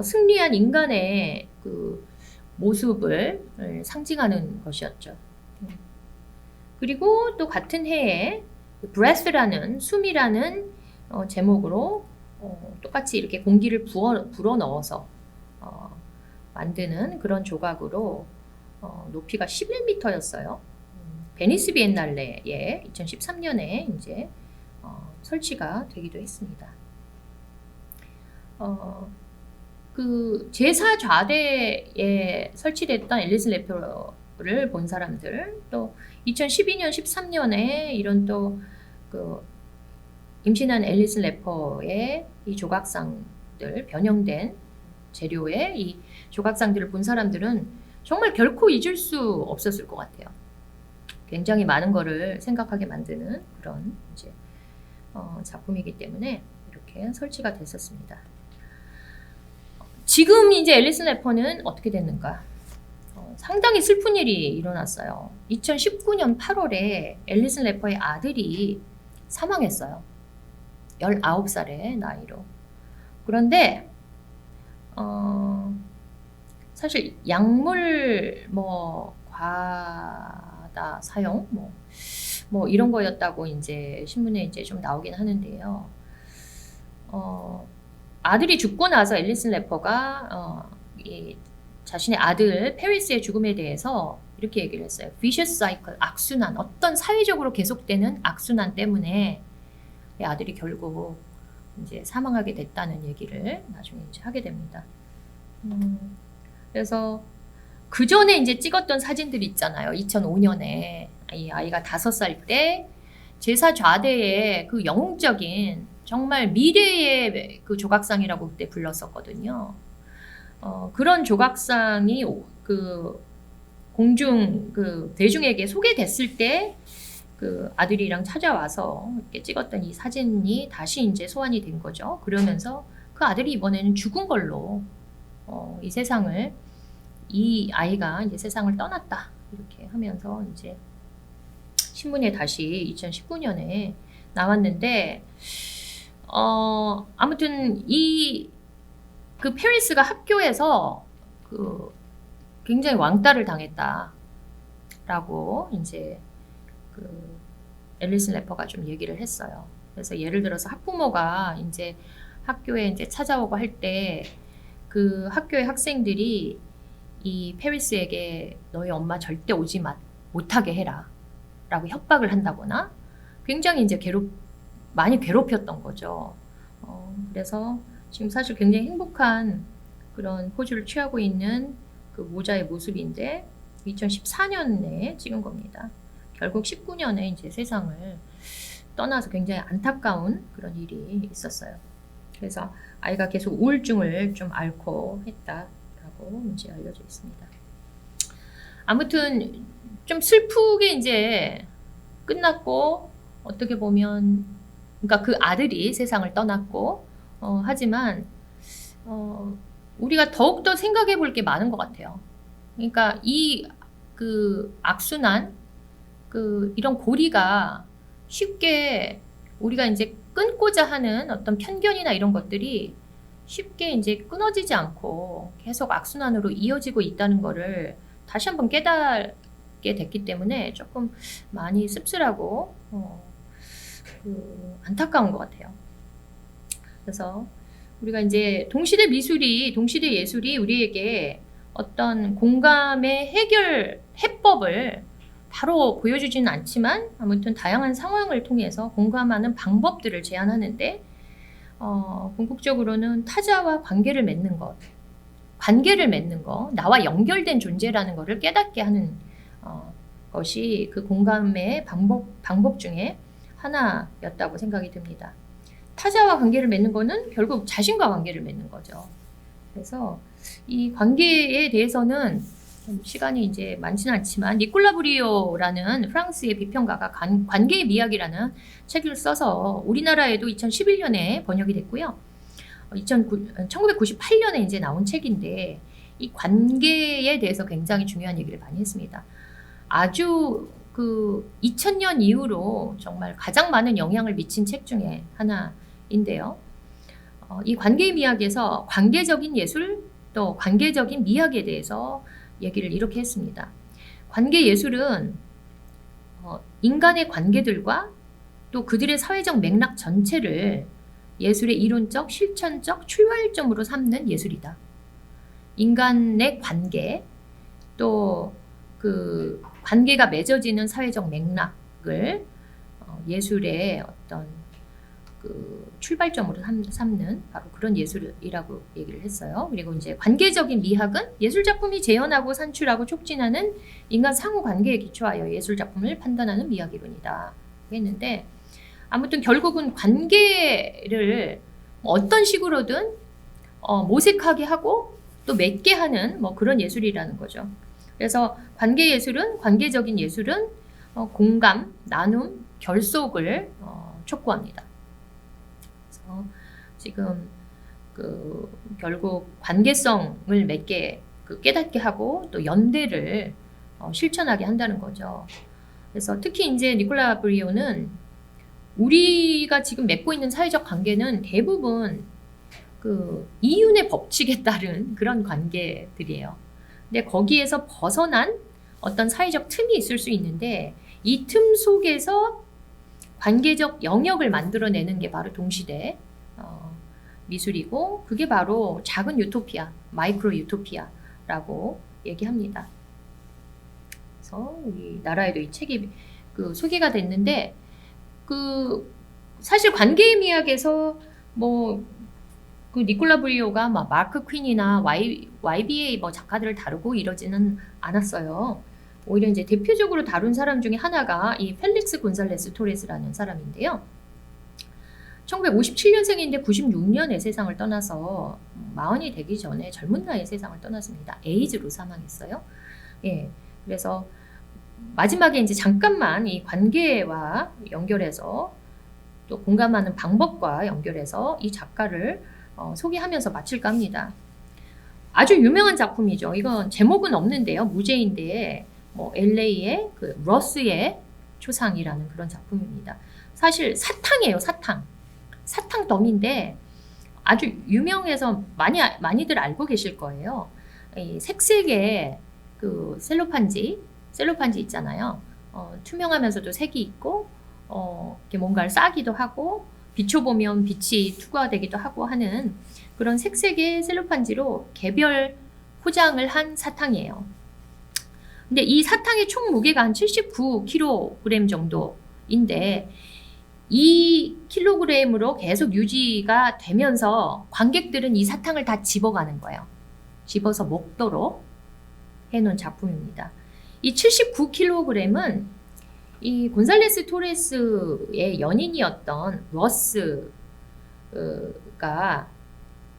승리한 인간의 그 모습을 상징하는 것이었죠. 그리고 또 같은 해에 breath라는 숨이라는 제목으로 똑같이 이렇게 공기를 불어 넣어서 만드는 그런 조각으로 높이가 11m였어요. 베니스 비엔날레에 2013년에 이제 설치가 되기도 했습니다. 그 제4좌대에 설치됐던 앨리스 래퍼를 본 사람들, 또 2012년, 13년에 이런 또 그 임신한 앨리스 래퍼의 이 조각상들, 변형된 재료의 이 조각상들을 본 사람들은 정말 결코 잊을 수 없었을 것 같아요. 굉장히 많은 거를 생각하게 만드는 그런 이제 작품이기 때문에 이렇게 설치가 됐었습니다. 지금 이제 앨리스 래퍼는 어떻게 됐는가? 상당히 슬픈 일이 일어났어요. 2019년 8월에 앨리스 래퍼의 아들이 사망했어요. 19살의 나이로. 그런데 사실 약물 과다 사용 뭐 이런 거였다고 이제 신문에 이제 좀 나오긴 하는데요. 아들이 죽고 나서 앨리스 래퍼가 자신의 아들 페리스의 죽음에 대해서 이렇게 얘기를 했어요. vicious cycle, 악순환, 어떤 사회적으로 계속되는 악순환 때문에 아들이 결국 이제 사망하게 됐다는 얘기를 나중에 이제 하게 됩니다. 그래서 그 전에 이제 찍었던 사진들이 있잖아요. 2005년에 이 아이가 5살 때 제4좌대의 그 영웅적인 정말 미래의 그 조각상이라고 그때 불렀었거든요. 그런 조각상이 그 공중 그 대중에게 소개됐을 때 그 아들이랑 찾아와서 이렇게 찍었던 이 사진이 다시 이제 소환이 된 거죠. 그러면서 그 아들이 이번에는 죽은 걸로 이 세상을 이 아이가 이제 세상을 떠났다 이렇게 하면서 이제 신문에 다시 2019년에 나왔는데 아무튼 이 그 페리스가 학교에서 그 굉장히 왕따를 당했다라고 이제 그 앨리스 래퍼가 좀 얘기를 했어요. 그래서 예를 들어서 학부모가 이제 학교에 이제 찾아오고 할 때 그 학교의 학생들이 이 페리스에게 너희 엄마 절대 오지 못하게 해라 라고 협박을 한다거나 굉장히 이제 많이 괴롭혔던 거죠. 그래서 지금 사실 굉장히 행복한 그런 포즈를 취하고 있는 그 모자의 모습인데 2014년에 찍은 겁니다. 결국 19년에 이제 세상을 떠나서 굉장히 안타까운 그런 일이 있었어요. 그래서 아이가 계속 우울증을 좀 앓고 했다라고 이제 알려져 있습니다. 아무튼 좀 슬프게 이제 끝났고 어떻게 보면 그러니까 그 아들이 세상을 떠났고 하지만 우리가 더욱더 생각해 볼 게 많은 것 같아요. 그러니까 이 그 악순환 이런 고리가 쉽게 우리가 이제 끊고자 하는 어떤 편견이나 이런 것들이 쉽게 이제 끊어지지 않고 계속 악순환으로 이어지고 있다는 거를 다시 한번 깨닫게 됐기 때문에 조금 많이 씁쓸하고 안타까운 것 같아요. 그래서 우리가 이제 동시대 미술이, 동시대 예술이 우리에게 어떤 공감의 해결 해법을 바로 보여주지는 않지만 아무튼 다양한 상황을 통해서 공감하는 방법들을 제안하는데 궁극적으로는 타자와 관계를 맺는 것, 나와 연결된 존재라는 것을 깨닫게 하는 것이 그 공감의 방법 중에 하나였다고 생각이 듭니다. 타자와 관계를 맺는 거는 결국 자신과 관계를 맺는 거죠. 그래서 이 관계에 대해서는 시간이 이제 많지는 않지만 니콜라 브리오라는 프랑스의 비평가가 관계의 미학이라는 책을 써서 우리나라에도 2011년에 번역이 됐고요. 1998년에 이제 나온 책인데 이 관계에 대해서 굉장히 중요한 얘기를 많이 했습니다. 아주 그 2000년 이후로 정말 가장 많은 영향을 미친 책 중에 하나인데요. 이 관계의 미학에서 관계적인 예술 또 관계적인 미학에 대해서 얘기를 이렇게 했습니다. 관계 예술은 인간의 관계들과 또 그들의 사회적 맥락 전체를 예술의 이론적, 실천적 출발점으로 삼는 예술이다. 인간의 관계, 또 그 관계가 맺어지는 사회적 맥락을 예술의 어떤 그 출발점으로 삼는 바로 그런 예술이라고 얘기를 했어요. 그리고 이제 관계적인 미학은 예술 작품이 재현하고 산출하고 촉진하는 인간 상호 관계에 기초하여 예술 작품을 판단하는 미학 이론이다. 했는데 아무튼 결국은 관계를 어떤 식으로든 모색하게 하고 또 맺게 하는 뭐 그런 예술이라는 거죠. 그래서 관계 예술은 관계적인 예술은 공감, 나눔, 결속을 촉구합니다. 그래서 지금 그 결국 관계성을 맺게 깨닫게 하고 또 연대를 실천하게 한다는 거죠. 그래서 특히 이제 니콜라 브리오는 우리가 지금 맺고 있는 사회적 관계는 대부분 그 이윤의 법칙에 따른 그런 관계들이에요. 근데 거기에서 벗어난 어떤 사회적 틈이 있을 수 있는데 이 틈 속에서 관계적 영역을 만들어내는 게 바로 동시대 미술이고 그게 바로 작은 유토피아, 마이크로 유토피아라고 얘기합니다. 그래서 이 나라에도 이 책이 그 소개가 됐는데 그 사실 관계의 미학에서 뭐 그 니콜라 브리오가 막 마크 퀸이나 YBA 뭐 작가들을 다루고 이러지는 않았어요. 오히려 이제 대표적으로 다룬 사람 중에 하나가 이 펠릭스 곤살레스 토레스라는 사람인데요. 1957년생인데 96년에 세상을 떠나서 40이 되기 전에 젊은 나이에 세상을 떠났습니다. 에이즈로 사망했어요. 예, 그래서 마지막에 이제 잠깐만 이 관계와 연결해서 또 공감하는 방법과 연결해서 이 작가를 소개하면서 마칠까 합니다. 아주 유명한 작품이죠. 이건 제목은 없는데요. 무제인데 뭐 LA의 그 러스의 초상이라는 그런 작품입니다. 사실 사탕이에요. 사탕 덤인데 아주 유명해서 많이들 알고 계실 거예요. 이 색색의 그 셀로판지 있잖아요. 투명하면서도 색이 있고 이렇게 뭔가를 싸기도 하고 비춰보면 빛이 투과되기도 하고 하는 그런 색색의 셀로판지로 개별 포장을 한 사탕이에요. 근데 이 사탕의 총 무게가 한 79kg 정도인데 이 킬로그램으로 계속 유지가 되면서 관객들은 이 사탕을 다 집어가는 거예요. 집어서 먹도록 해놓은 작품입니다. 이 79kg은 이 곤살레스 토레스의 연인이었던 러스가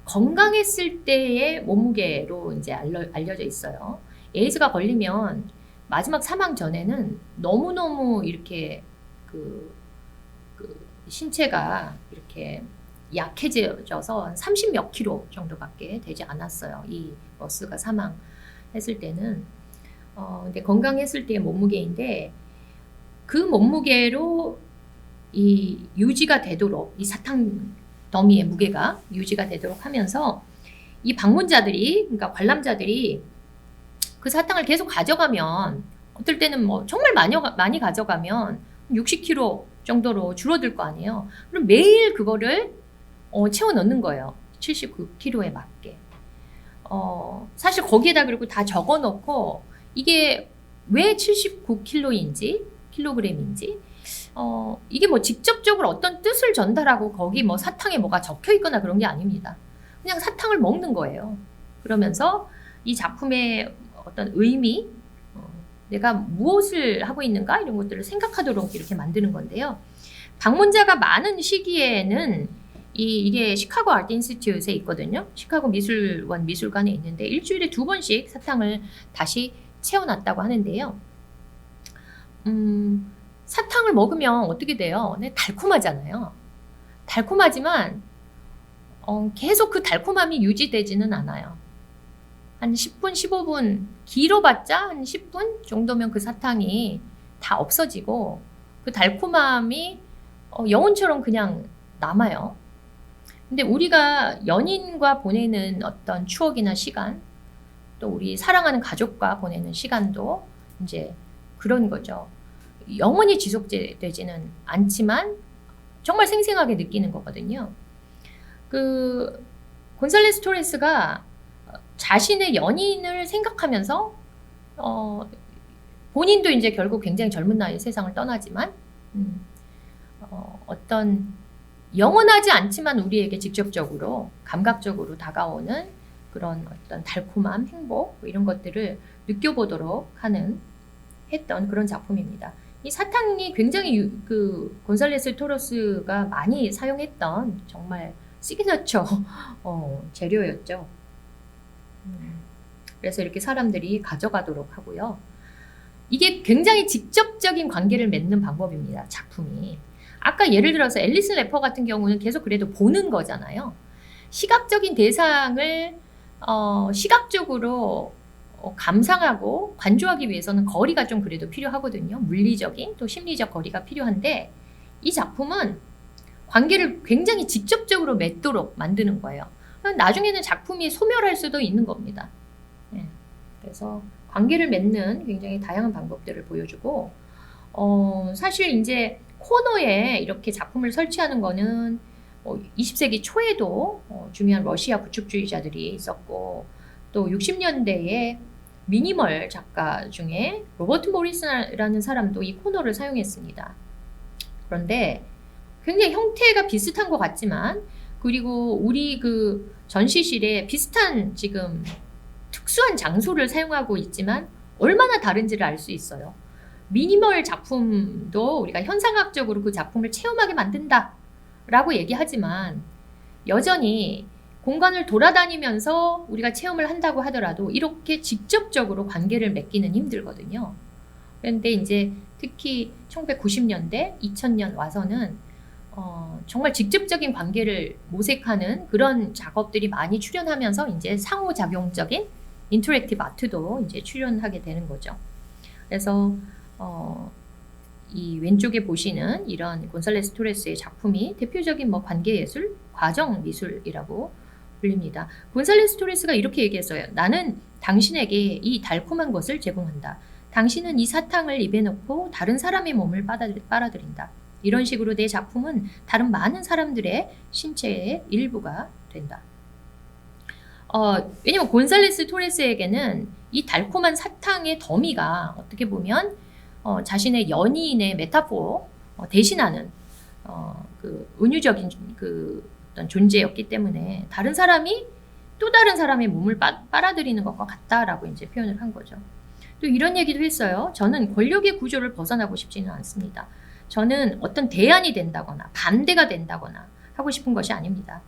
건강했을 때의 몸무게로 이제 알려져 있어요. 에이즈가 걸리면 마지막 사망 전에는 너무너무 이렇게 그 신체가 이렇게 약해져서 30몇 킬로 정도밖에 되지 않았어요. 이 러스가 사망했을 때는. 근데 건강했을 때의 몸무게인데 그 몸무게로 이 유지가 되도록 이 사탕 더미의 무게가 유지가 되도록 하면서 이 방문자들이 그러니까 관람자들이 그 사탕을 계속 가져가면 어떨 때는 뭐 정말 많이 가져가면 60kg 정도로 줄어들 거 아니에요. 그럼 매일 그거를 채워 넣는 거예요. 79kg에 맞게. 사실 거기에다 그리고 다 적어 놓고 이게 왜 79kg인지, 킬로그램인지, 이게 뭐 직접적으로 어떤 뜻을 전달하고 거기 뭐 사탕에 뭐가 적혀 있거나 그런 게 아닙니다. 그냥 사탕을 먹는 거예요. 그러면서 이 작품의 어떤 의미, 내가 무엇을 하고 있는가 이런 것들을 생각하도록 이렇게 만드는 건데요. 방문자가 많은 시기에는 이게 시카고 아트 인스티튜트에 있거든요. 시카고 미술원 미술관에 있는데 일주일에 2번씩 사탕을 다시 채워놨다고 하는데요. 사탕을 먹으면 어떻게 돼요? 네, 달콤하잖아요. 달콤하지만 계속 그 달콤함이 유지되지는 않아요. 한 10분, 15분, 길어봤자 한 10분 정도면 그 사탕이 다 없어지고 그 달콤함이 영혼처럼 그냥 남아요. 근데 우리가 연인과 보내는 어떤 추억이나 시간, 또 우리 사랑하는 가족과 보내는 시간도 이제 그런 거죠. 영원히 지속되지는 않지만 정말 생생하게 느끼는 거거든요. 그 곤살레스 토레스가 자신의 연인을 생각하면서 본인도 이제 결국 굉장히 젊은 나이에 세상을 떠나지만 어떤 영원하지 않지만 우리에게 직접적으로 감각적으로 다가오는 그런 어떤 달콤함, 행복 이런 것들을 느껴보도록 했던 그런 작품입니다. 이 사탕이 굉장히 그 곤살레스 토레스가 많이 사용했던 정말 시그너처 재료였죠. 그래서 이렇게 사람들이 가져가도록 하고요. 이게 굉장히 직접적인 관계를 맺는 방법입니다. 작품이. 아까 예를 들어서 앨리스 래퍼 같은 경우는 계속 그래도 보는 거잖아요. 시각적인 대상을 시각적으로 감상하고 관조하기 위해서는 거리가 좀 그래도 필요하거든요. 물리적인 또 심리적 거리가 필요한데 이 작품은 관계를 굉장히 직접적으로 맺도록 만드는 거예요. 나중에는 작품이 소멸할 수도 있는 겁니다. 네. 그래서 관계를 맺는 굉장히 다양한 방법들을 보여주고 사실 이제 코너에 이렇게 작품을 설치하는 거는 20세기 초에도 중요한 러시아 구축주의자들이 있었고 또 60년대에 미니멀 작가 중에 로버트 모리스라는 사람도 이 코너를 사용했습니다. 그런데 굉장히 형태가 비슷한 것 같지만 그리고 우리 그 전시실에 비슷한 지금 특수한 장소를 사용하고 있지만 얼마나 다른지를 알 수 있어요. 미니멀 작품도 우리가 현상학적으로 그 작품을 체험하게 만든다 라고 얘기하지만 여전히 공간을 돌아다니면서 우리가 체험을 한다고 하더라도 이렇게 직접적으로 관계를 맺기는 힘들거든요. 그런데 이제 특히 1990년대, 2000년 와서는 정말 직접적인 관계를 모색하는 그런 작업들이 많이 출현하면서 이제 상호작용적인 인터랙티브 아트도 이제 출현하게 되는 거죠. 그래서 이 왼쪽에 보시는 이런 곤살레스 토레스의 작품이 대표적인 뭐 관계예술, 과정미술이라고 불립니다. 곤살레스 토레스가 이렇게 얘기했어요. 나는 당신에게 이 달콤한 것을 제공한다. 당신은 이 사탕을 입에 넣고 다른 사람의 몸을 빨아들인다. 이런 식으로 내 작품은 다른 많은 사람들의 신체의 일부가 된다. 왜냐면 곤살레스 토레스에게는 이 달콤한 사탕의 더미가 어떻게 보면 자신의 연인의 메타포 대신하는 그 은유적인 그 어떤 존재였기 때문에 다른 사람이 또 다른 사람의 몸을 빨아들이는 것과 같다라고 이제 표현을 한 거죠. 또 이런 얘기도 했어요. 저는 권력의 구조를 벗어나고 싶지는 않습니다. 저는 어떤 대안이 된다거나 반대가 된다거나 하고 싶은 것이 아닙니다.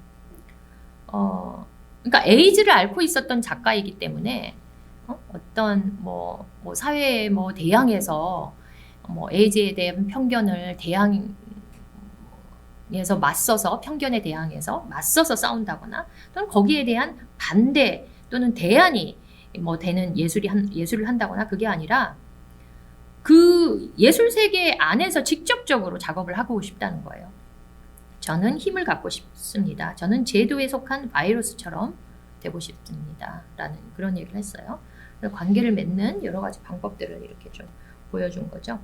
그러니까 에이즈를 앓고 있었던 작가이기 때문에 어떤 뭐 사회에 뭐 대항해서 뭐 에이즈에 대한 편견을 대항해서 맞서서 편견에 대항해서 맞서서 싸운다거나 또는 거기에 대한 반대 또는 대안이 뭐 되는 예술을 한다거나 그게 아니라 그 예술 세계 안에서 직접적으로 작업을 하고 싶다는 거예요. 저는 힘을 갖고 싶습니다. 저는 제도에 속한 바이러스처럼 되고 싶습니다. 라는 그런 얘기를 했어요. 관계를 맺는 여러 가지 방법들을 이렇게 좀 보여준 거죠.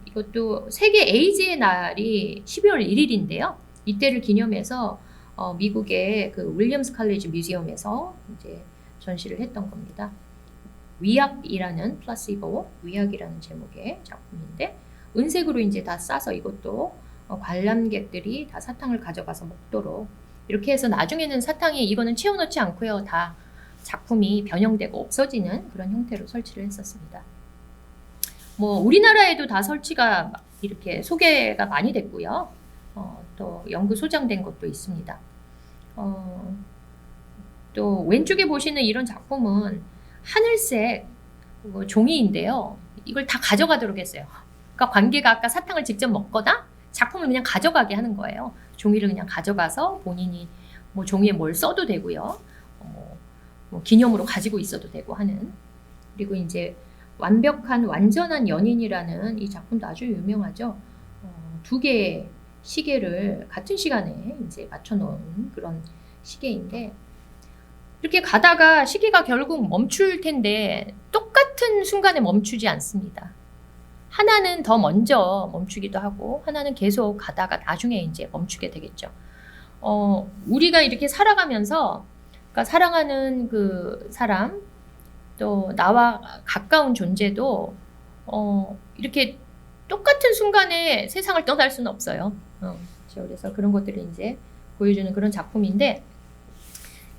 이것도 세계 에이즈의 날이 12월 1일인데요. 이때를 기념해서 미국의 그 윌리엄스 칼리지 뮤지엄에서 이제 전시를 했던 겁니다. 위약이라는 플라시보, 위약이라는 제목의 작품인데 은색으로 이제 다 싸서 이것도 관람객들이 다 사탕을 가져가서 먹도록 이렇게 해서 나중에는 사탕이 이거는 채워넣지 않고요. 다 작품이 변형되고 없어지는 그런 형태로 설치를 했었습니다. 뭐 우리나라에도 다 설치가 이렇게 소개가 많이 됐고요. 또 연구 소장된 것도 있습니다. 또 왼쪽에 보시는 이런 작품은 하늘색 종이인데요. 이걸 다 가져가도록 했어요. 그러니까 관계가 아까 사탕을 직접 먹거나 작품을 그냥 가져가게 하는 거예요. 종이를 그냥 가져가서 본인이 뭐 종이에 뭘 써도 되고요. 뭐 기념으로 가지고 있어도 되고 하는. 그리고 이제 완벽한 완전한 연인이라는 이 작품도 아주 유명하죠. 두 개의 시계를 같은 시간에 이제 맞춰놓은 그런 시계인데 이렇게 가다가 시계가 결국 멈출 텐데 똑같은 순간에 멈추지 않습니다. 하나는 더 먼저 멈추기도 하고 하나는 계속 가다가 나중에 이제 멈추게 되겠죠. 우리가 이렇게 살아가면서 그러니까 사랑하는 그 사람 또 나와 가까운 존재도 이렇게 똑같은 순간에 세상을 떠날 수는 없어요. 그래서 그런 것들을 이제 보여주는 그런 작품인데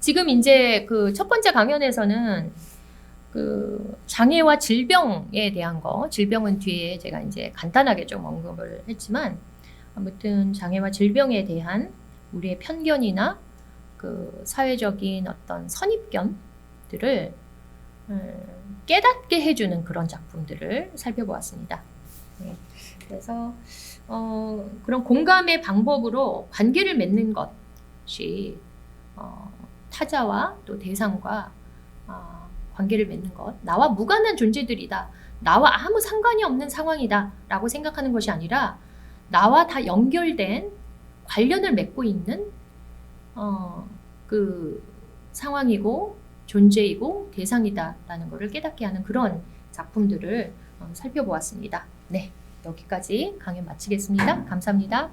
지금 이제 그 첫 번째 강연에서는 그 장애와 질병에 대한 거, 질병은 뒤에 제가 이제 간단하게 좀 언급을 했지만 아무튼 장애와 질병에 대한 우리의 편견이나 그 사회적인 어떤 선입견들을 깨닫게 해주는 그런 작품들을 살펴보았습니다. 그래서 그런 공감의 방법으로 관계를 맺는 것이 타자와 또 대상과 관계를 맺는 것, 나와 무관한 존재들이다, 나와 아무 상관이 없는 상황이다 라고 생각하는 것이 아니라 나와 다 연결된 관련을 맺고 있는 그 상황이고 존재이고 대상이다 라는 것을 깨닫게 하는 그런 작품들을 살펴보았습니다. 네, 여기까지 강연 마치겠습니다. 감사합니다.